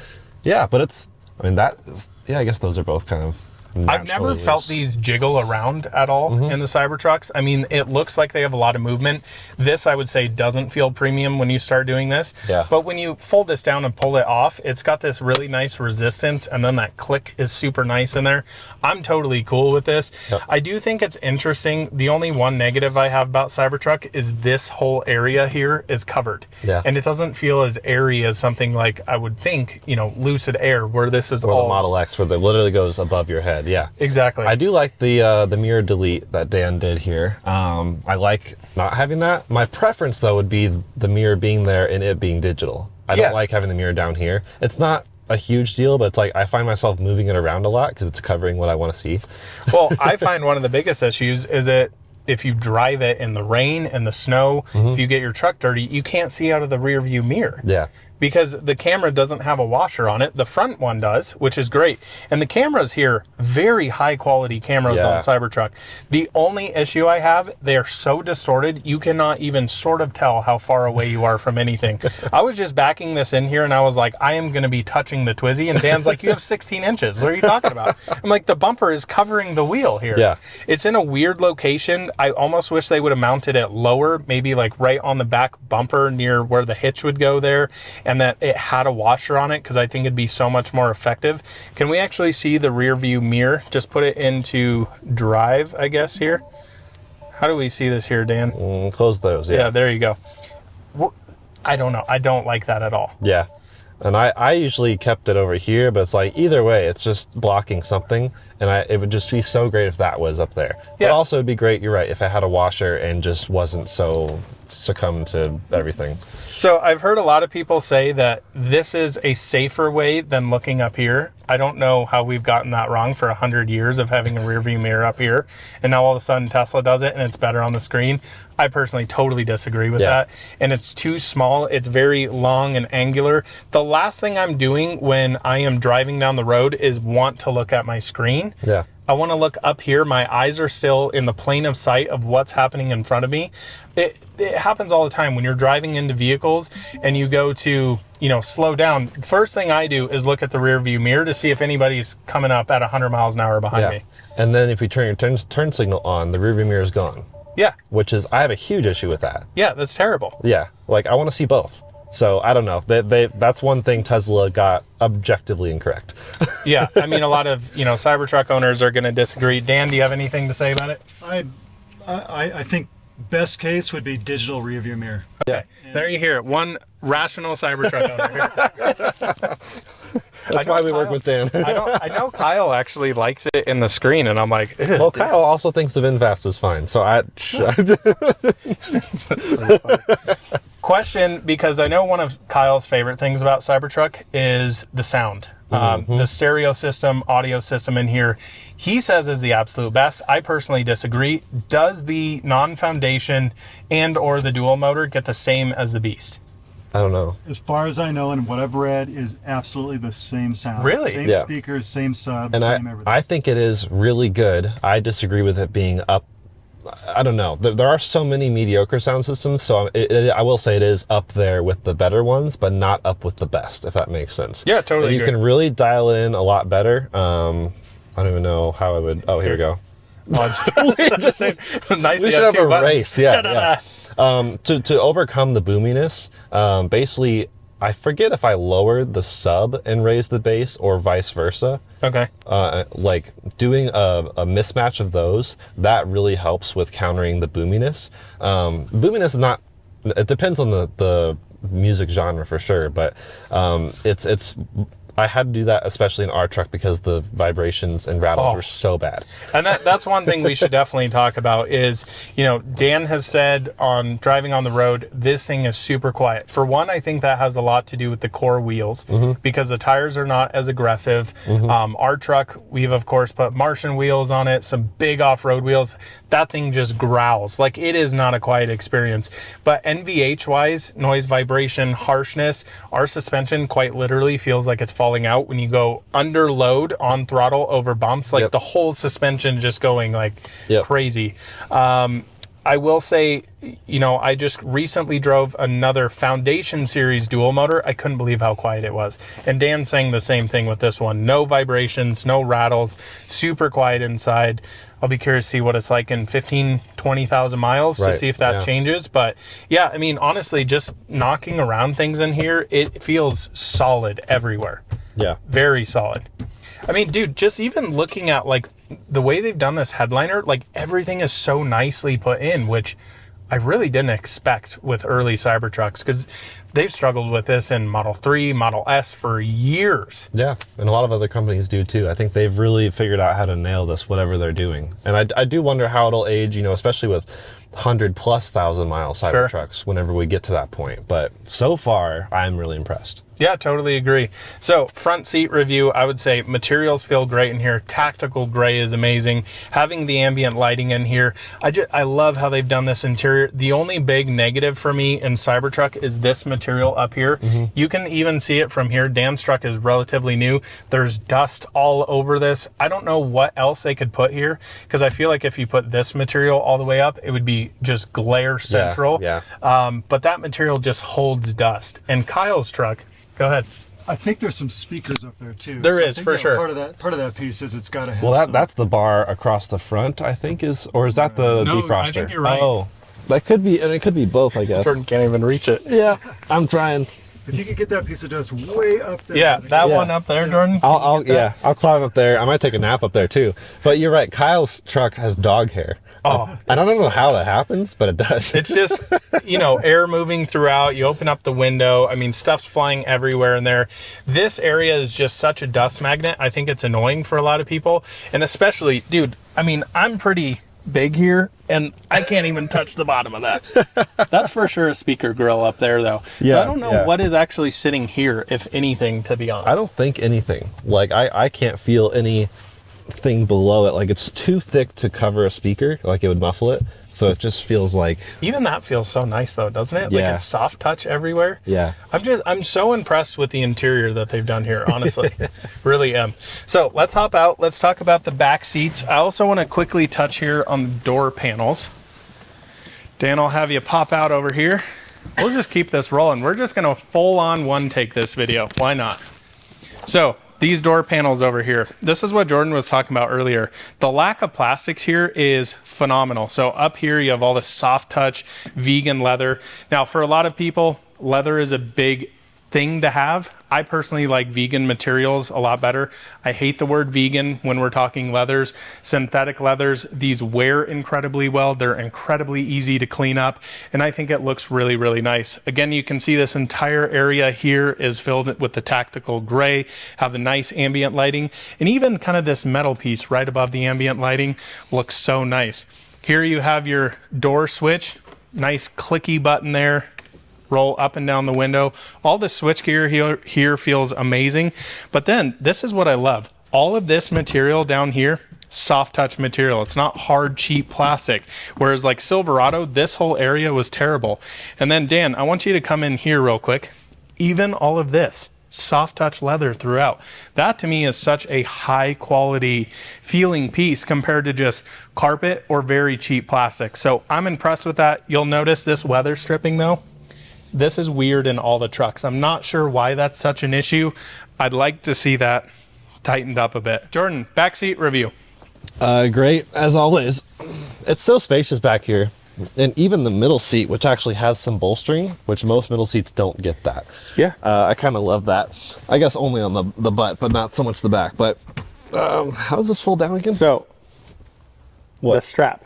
yeah, but it's, I mean, I guess those are both kind of I've never felt these jiggle around at all in the Cybertrucks. I mean, it looks like they have a lot of movement. This, I would say, doesn't feel premium when you start doing this. Yeah. But when you fold this down and pull it off, it's got this really nice resistance, and then that click is super nice in there. I'm totally cool with this. Yep. I do think it's interesting. The only one negative I have about Cybertruck is this whole area here is covered. Yeah. And it doesn't feel as airy as something like, I would think, you know, Lucid Air, where this is all... the Model X, where it literally goes above your head. Yeah, exactly. I do like the mirror delete that Dan did here. I like not having that. My preference though would be the mirror being there and it being digital. I don't like having the mirror down here. It's not a huge deal, but it's like I find myself moving it around a lot because it's covering what I want to see. Well, I find one of the biggest issues is that if you drive it in the rain and the snow, if you get your truck dirty, you can't see out of the rear view mirror. Yeah. because the camera doesn't have a washer on it. The front one does, which is great. And the cameras here, very high quality cameras on Cybertruck. The only issue I have, they are so distorted, you cannot even sort of tell how far away you are from anything. I was just backing this in here and I was like, I am going to be touching the Twizy. And Dan's like, you have 16 inches. What are you talking about? I'm like, the bumper is covering the wheel here. Yeah. It's in a weird location. I almost wish they would have mounted it lower, maybe like right on the back bumper near where the hitch would go there, and that it had a washer on it, because I think it'd be so much more effective. Can we actually see the rear view mirror? Just put it into drive, I guess, here. How do we see this here, Dan? Close those, yeah. Yeah, there you go. I don't know. I don't like that at all. Yeah. And I usually kept it over here, but it's like, either way, it's just blocking something. And it would just be so great if that was up there. Yeah. But also it'd be great, you're right, if it had a washer and just wasn't so succumb to everything. So I've heard a lot of people say that this is a safer way than looking up here. I don't know how we've gotten that wrong for 100 years of having a rear view mirror up here, and now all of a sudden Tesla does it and it's better on the screen. I personally totally disagree with that. And it's too small. It's very long and angular. The last thing I'm doing when I am driving down the road is want to look at my screen. Yeah. I want to look up here. My eyes are still in the plane of sight of what's happening in front of me. It happens all the time when you're driving into vehicles and you go to, slow down. First thing I do is look at the rear view mirror to see if anybody's coming up at 100 miles an hour behind me. And then if you turn your turn signal on, the rear view mirror is gone. Yeah. Which is, I have a huge issue with that. Yeah, that's terrible. Yeah. Like, I want to see both. So I don't know. That's one thing Tesla got objectively incorrect. Yeah, I mean, a lot of Cybertruck owners are going to disagree. Dan, do you have anything to say about it? I think best case would be digital rear view mirror. Okay, there you hear it. One rational Cybertruck owner. That's why we work with Dan. I know Kyle actually likes it in the screen, and I'm like, ugh. Well, Kyle also thinks the VinFast is fine. So Question, because I know one of Kyle's favorite things about Cybertruck is the sound. The stereo system, audio system in here, he says is the absolute best. I personally disagree. Does the non-foundation and or the dual motor get the same as the Beast? I don't know. As far as I know, and what I've read, is absolutely the same sound. Really? Same speakers, same subs, and same everything. I think it is really good. I disagree with it being up. I don't know. There are so many mediocre sound systems, so I will say it is up there with the better ones, but not up with the best, if that makes sense. Yeah, totally. You can really dial it in a lot better. I don't even know how I would. Oh, here we go. Just nice. We should have a race. Yeah. To overcome the boominess, basically, I forget if I lowered the sub and raised the bass or vice versa. Okay. Like doing a mismatch of those, that really helps with countering the boominess. Boominess is not, it depends on the music genre for sure, but it's I had to do that, especially in our truck, because the vibrations and rattles were so bad. And that's one thing we should definitely talk about is, Dan has said on driving on the road, this thing is super quiet. For one, I think that has a lot to do with the core wheels, because the tires are not as aggressive. Our truck, we've of course put Martian wheels on it, some big off-road wheels. That thing just growls. Like, it is not a quiet experience. But NVH-wise, noise, vibration, harshness, our suspension quite literally feels like it's falling out when you go under load on throttle over bumps. Like, the whole suspension just going like crazy. I will say, I just recently drove another Foundation Series dual motor. I couldn't believe how quiet it was. And Dan's saying the same thing with this one. No vibrations, no rattles, super quiet inside. I'll be curious to see what it's like in 15, 20,000 miles to see if that changes. But yeah, I mean, honestly, just knocking around things in here, it feels solid everywhere. Yeah. Very solid. I mean, dude, just even looking at like the way they've done this headliner, like everything is so nicely put in, which I really didn't expect with early Cybertrucks, because they've struggled with this in Model 3, Model S for years. Yeah, and a lot of other companies do too. I think they've really figured out how to nail this, whatever they're doing. And I do wonder how it'll age, especially with 100,000+ mile Cybertrucks whenever we get to that point. But so far, I'm really impressed. Yeah, totally agree. So front seat review, I would say materials feel great in here. Tactical gray is amazing. Having the ambient lighting in here, I love how they've done this interior. The only big negative for me in Cybertruck is this material up here. You can even see it from here. Dan's truck is relatively new. There's dust all over this. I don't know what else they could put here, because I feel like if you put this material all the way up, it would be just glare central. Yeah. But that material just holds dust. And Kyle's truck, go ahead. I think there's some speakers up there too. There I is, think for sure. Part of that piece is it's got to have. Well, some, that's the bar across the front, I think, or is that the No, defroster? I think you're right. Oh, that could be, and it could be both, I guess. Jordan can't even reach it. Yeah, I'm trying. If you could get that piece of dust way up there. Yeah, that one up there, Jordan. I'll climb up there. I might take a nap up there too. But you're right. Kyle's truck has dog hair. Oh, and I don't know how that happens, but it does. It's just, air moving throughout. You open up the window. I mean, stuff's flying everywhere in there. This area is just such a dust magnet. I think it's annoying for a lot of people. And especially, dude, I mean, I'm pretty big here and I can't even touch the bottom of that. That's for sure a speaker grill up there though. So Yeah, I don't know what is actually sitting here, if anything, to be honest. I don't think anything. Like I can't feel anything below it. Like it's too thick to cover a speaker. Like it would muffle it. So it just feels like. Even that feels so nice though, doesn't it? Yeah. Like it's soft touch everywhere. Yeah. I'm so impressed with the interior that they've done here, honestly. Really am. So let's hop out. Let's talk about the back seats. I also want to quickly touch here on the door panels. Dan, I'll have you pop out over here. We'll just keep this rolling. We're just going to full on one take this video. Why not? So these door panels over here, this is what Jordan was talking about earlier. The lack of plastics here is phenomenal. So up here you have all this soft touch vegan leather. Now for a lot of people, leather is a big thing to have. I personally like vegan materials a lot better. I hate the word vegan when we're talking leathers. Synthetic leathers, these wear incredibly well. They're incredibly easy to clean up, and I think it looks really, really nice. Again, you can see this entire area here is filled with the tactical gray, have the nice ambient lighting, and even kind of this metal piece right above the ambient lighting looks so nice. Here you have your door switch, nice clicky button there. Roll up and down the window. All the switch gear here feels amazing. But then this is what I love. All of this material down here, soft touch material. It's not hard, cheap plastic. Whereas like Silverado, this whole area was terrible. And then Dan, I want you to come in here real quick. Even all of this, soft touch leather throughout. That to me is such a high quality feeling piece compared to just carpet or very cheap plastic. So I'm impressed with that. You'll notice this weather stripping though. This is weird in all the trucks. I'm not sure why that's such an issue. I'd like to see that tightened up a bit. Jordan, backseat review. Great, as always. It's so spacious back here. And even the middle seat, which actually has some bolstering, which most middle seats don't get that. Yeah. I kind of love that. I guess only on the butt, but not so much the back. But how does this fold down again? So, the strap.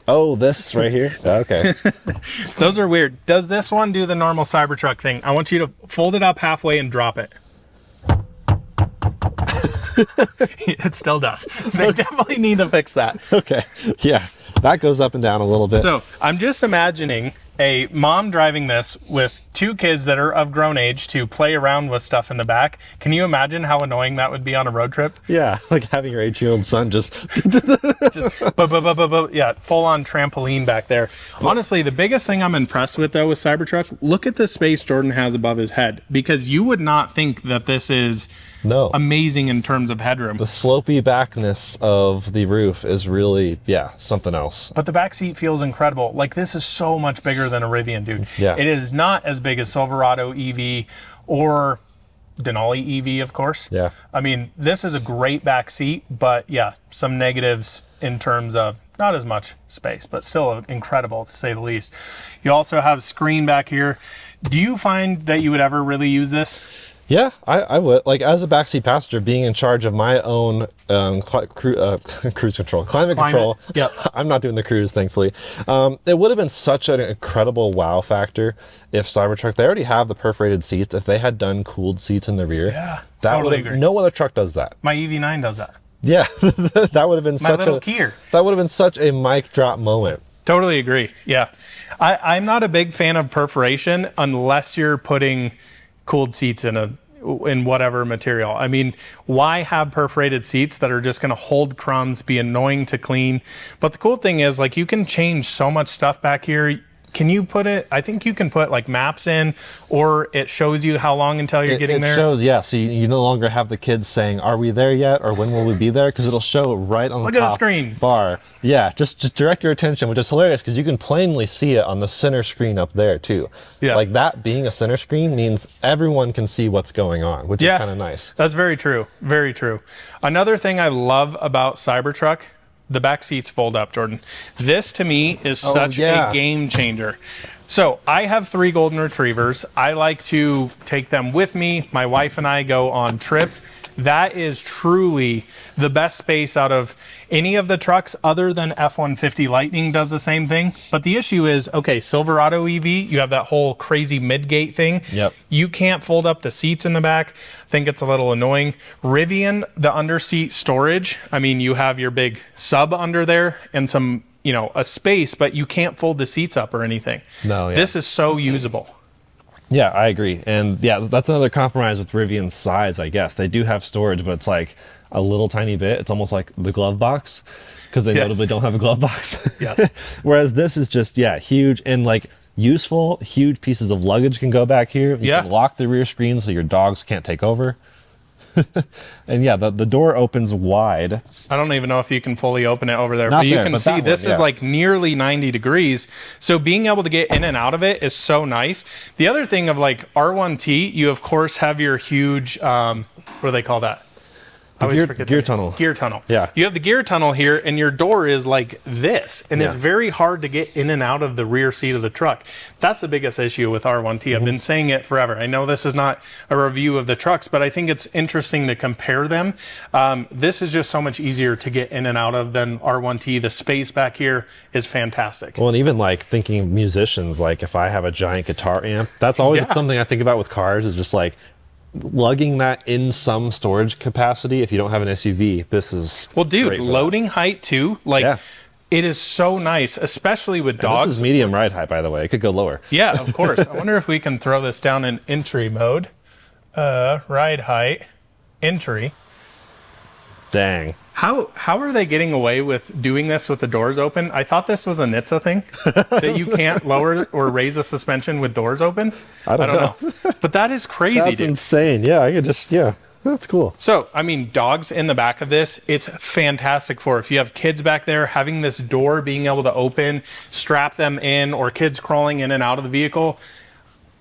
Oh, this right here? Okay. Those are weird. Does this one do the normal Cybertruck thing? I want you to fold it up halfway and drop it. It still does. They definitely need to fix that. Okay. Yeah, that goes up and down a little bit. So I'm just imagining a mom driving this with two kids that are of grown age to play around with stuff in the back. Can you imagine how annoying that would be on a road trip? Yeah, like having your 8-year-old son just Yeah, full on trampoline back there. Honestly, the biggest thing I'm impressed with though with Cybertruck, look at the space Jordan has above his head, because you would not think that this is amazing in terms of headroom. The slopey backness of the roof is really, something else. But the back seat feels incredible. Like this is so much bigger than a Rivian, dude. Yeah. It is not as big as Silverado EV or Denali EV, of course. Yeah. I mean, this is a great back seat, but yeah, some negatives in terms of not as much space, but still incredible to say the least. You also have screen back here. Do you find that you would ever really use this? Yeah, I would. Like, as a backseat passenger, being in charge of my own cruise control, climate control. Yep. I'm not doing the cruise, thankfully. It would have been such an incredible wow factor if Cybertruck, they already have the perforated seats, if they had done cooled seats in the rear. Yeah, that totally agree. No other truck does that. My EV9 does that. Yeah, that would have been My little Kier. That would have been such a mic drop moment. Totally agree. Yeah. I'm not a big fan of perforation unless you're putting cooled seats in whatever material. I mean, why have perforated seats that are just going to hold crumbs, be annoying to clean? But the cool thing is, like, you can change so much stuff back here. Can you put it, I think you can put like maps in, or it shows you how long until you're getting there? It shows, yeah. So you no longer have the kids saying, "Are we there yet?" or "When will we be there?" Because it'll show right on Look the at the top screen. bar. Yeah, just direct your attention, which is hilarious because you can plainly see it on the center screen up there too. Yeah. Like that being a center screen means everyone can see what's going on, which is kind of nice. That's very true. Very true. Another thing I love about Cybertruck, the back seats fold up, Jordan. This to me is such a game changer. So I have 3 golden retrievers. I like to take them with me. My wife and I go on trips. That is truly the best space out of any of the trucks other than F-150 Lightning does the same thing. But the issue is, okay, Silverado EV, you have that whole crazy mid-gate thing. Yep. You can't fold up the seats in the back. I think it's a little annoying. Rivian, the under-seat storage, I mean, you have your big sub under there and some, you know, a space, but you can't fold the seats up or anything. No, yeah. This is so usable. Yeah, I agree. And yeah, that's another compromise with Rivian's size, I guess. They do have storage, but it's like a little tiny bit. It's almost like the glove box because they notably don't have a glove box. Yes. Whereas this is just, yeah, huge and like useful. Huge pieces of luggage can go back here. You can lock the rear screen so your dogs can't take over. And yeah, the door opens wide. I don't even know if you can fully open it over there, Not but you there, can but see that this one, is like nearly 90 degrees. So being able to get in and out of it is so nice. The other thing of like R1T, you of course have your huge, what do they call that? Gear tunnel. Gear tunnel. Yeah. You have the gear tunnel here, and your door is like this, and it's very hard to get in and out of the rear seat of the truck. That's the biggest issue with R1T. I've been saying it forever. I know this is not a review of the trucks, but I think it's interesting to compare them. This is just so much easier to get in and out of than R1T. The space back here is fantastic. Well, and even like thinking of musicians, like if I have a giant guitar amp, that's always something I think about with cars is just like, lugging that in some storage capacity. If you don't have an SUV, this is dude, loading height too, like it is so nice, especially with dogs. This is medium ride height, by the way. It could go lower. Yeah, of course. I wonder if we can throw this down in entry mode. Ride height, entry. Dang. How are they getting away with doing this with the doors open? I thought this was a NHTSA thing, that you can't lower or raise a suspension with doors open. I don't know. But that is crazy, That's insane. Yeah, I could just, that's cool. So, I mean, dogs in the back of this, it's fantastic for if you have kids back there, having this door being able to open, strap them in, or kids crawling in and out of the vehicle.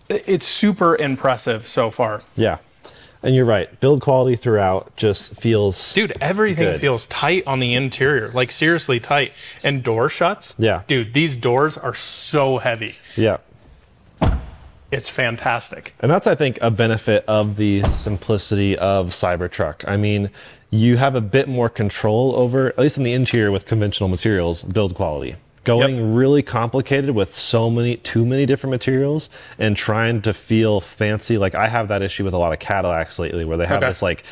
It's super impressive so far. Yeah. And you're right. Build quality throughout just feels Dude, everything good. feels tight on the interior. Like, seriously tight. And door shuts. Yeah. Dude, these doors are so heavy. Yeah. It's fantastic. And that's, I think, a benefit of the simplicity of Cybertruck. I mean, you have a bit more control over, at least in the interior with conventional materials, build quality. Going really complicated with too many different materials and trying to feel fancy. Like I have that issue with a lot of Cadillacs lately where they have this like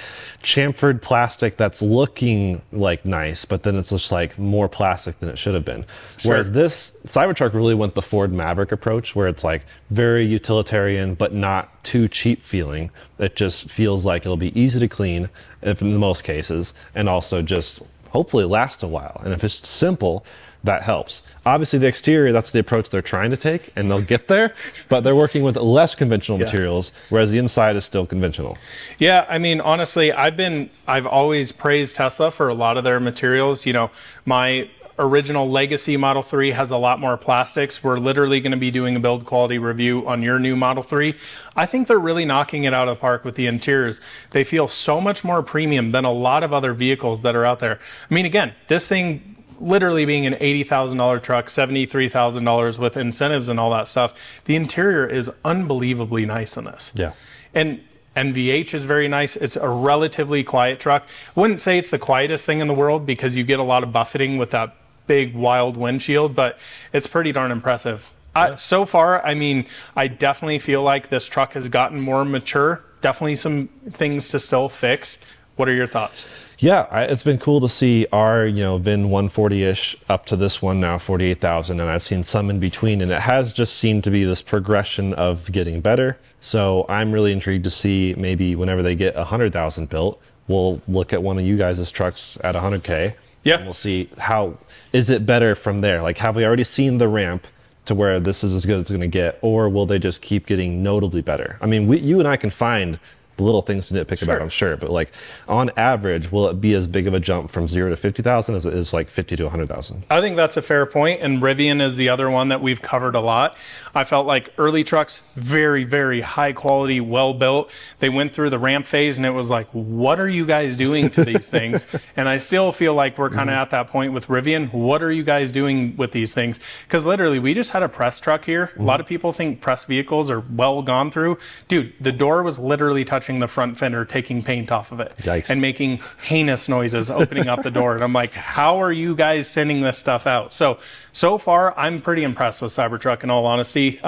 chamfered plastic that's looking like nice, but then it's just like more plastic than it should have been. Whereas this Cybertruck really went the Ford Maverick approach where it's like very utilitarian, but not too cheap feeling. It just feels like it'll be easy to clean if in most cases, and also just hopefully last a while. And if it's simple, that helps. Obviously the exterior, that's the approach they're trying to take and they'll get there, but they're working with less conventional materials, whereas the inside is still conventional. Yeah, I mean, honestly, I've always praised Tesla for a lot of their materials. You know, my original Legacy Model 3 has a lot more plastics. We're literally going to be doing a build quality review on your new Model 3. I think they're really knocking it out of the park with the interiors. They feel so much more premium than a lot of other vehicles that are out there. I mean, again, this thing literally being an $80,000 truck, $73,000 with incentives and all that stuff, the interior is unbelievably nice in this. Yeah. And NVH is very nice. It's a relatively quiet truck. I wouldn't say it's the quietest thing in the world because you get a lot of buffeting with that big wild windshield, but it's pretty darn impressive. So far, I mean, I definitely feel like this truck has gotten more mature. Definitely some things to still fix. What are your thoughts? Yeah, it's been cool to see our, VIN 140-ish up to this one now, 48,000, and I've seen some in between, and it has just seemed to be this progression of getting better. So I'm really intrigued to see maybe whenever they get 100,000 built, we'll look at one of you guys' trucks at 100K. Yeah. And we'll see how, is it better from there? Like, have we already seen the ramp to where this is as good as it's going to get, or will they just keep getting notably better? I mean, you and I can find the little things to nitpick about, I'm sure, but like on average, will it be as big of a jump from 0 to 50,000 as it is like 50 to 100,000? I think that's a fair point, and Rivian is the other one that we've covered a lot. I felt like early trucks, very, very high quality, well built. They went through the ramp phase, and it was like, what are you guys doing to these things? And I still feel like we're kind of at that point with Rivian. What are you guys doing with these things? Because literally, we just had a press truck here. A lot of people think press vehicles are well gone through. Dude, the door was literally touching the front fender, taking paint off of it. Yikes. And making heinous noises opening up the door. And I'm like, how are you guys sending this stuff out? So far, I'm pretty impressed with Cybertruck, in all honesty.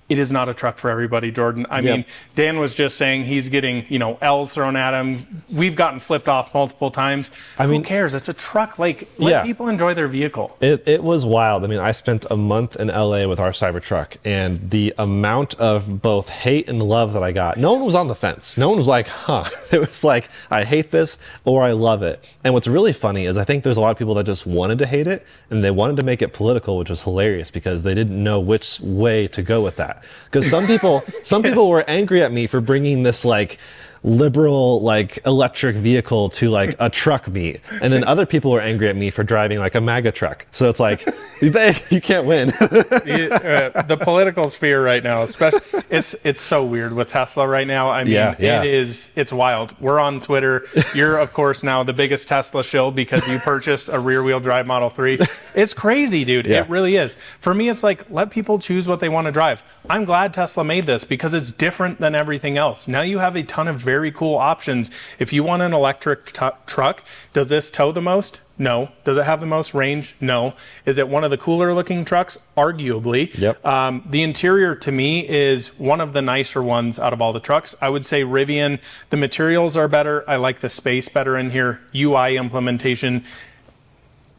It is not a truck for everybody, Jordan. I mean, Dan was just saying he's getting, L's thrown at him. We've gotten flipped off multiple times. Who cares? It's a truck. Like, let people enjoy their vehicle. It was wild. I mean, I spent a month in LA with our Cybertruck, and the amount of both hate and love that I got, no one was on the fence. No one was like, huh. It was like, I hate this or I love it. And what's really funny is I think there's a lot of people that just wanted to hate it, and they wanted to make it political, which was hilarious because they didn't know which way to go with that. Because some people were angry at me for bringing this like liberal like electric vehicle to like a truck meet, and then other people were angry at me for driving like a MAGA truck. So it's like you can't win. The political sphere right now, especially, it's so weird with Tesla right now. I mean, it's wild. We're on Twitter. You're of course now the biggest Tesla shill because you purchased a rear-wheel drive Model 3. It's crazy, dude. It really is. For me, it's like, let people choose what they want to drive. I'm glad Tesla made this because it's different than everything else. Now you have a ton of very cool options. If you want an electric truck, does this tow the most? No. Does it have the most range? No. Is it one of the cooler looking trucks? Arguably. Yep. The interior to me is one of the nicer ones out of all the trucks. I would say Rivian, the materials are better. I like the space better in here. UI implementation,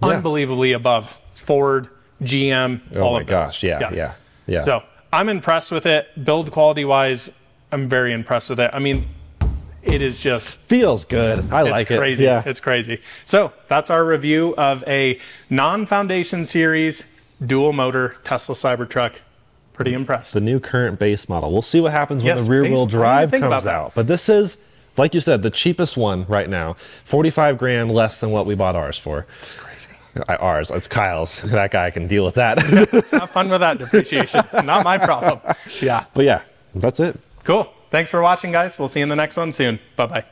unbelievably above Ford, GM, all of those. Oh my gosh, yeah. So I'm impressed with it. Build quality wise, I'm very impressed with it. I mean, it is just feels good. I like it. Crazy. Yeah, it's crazy. So that's our review of a non-foundation series dual motor Tesla Cybertruck. Pretty impressed. The new current base model. We'll see what happens when the rear wheel drive comes out. But this is, like you said, the cheapest one right now. 45 grand less than what we bought ours for. It's crazy. Ours. It's Kyle's. That guy can deal with that. Have fun with that depreciation. Not my problem. Yeah. But yeah, that's it. Cool. Thanks for watching, guys. We'll see you in the next one soon. Bye-bye.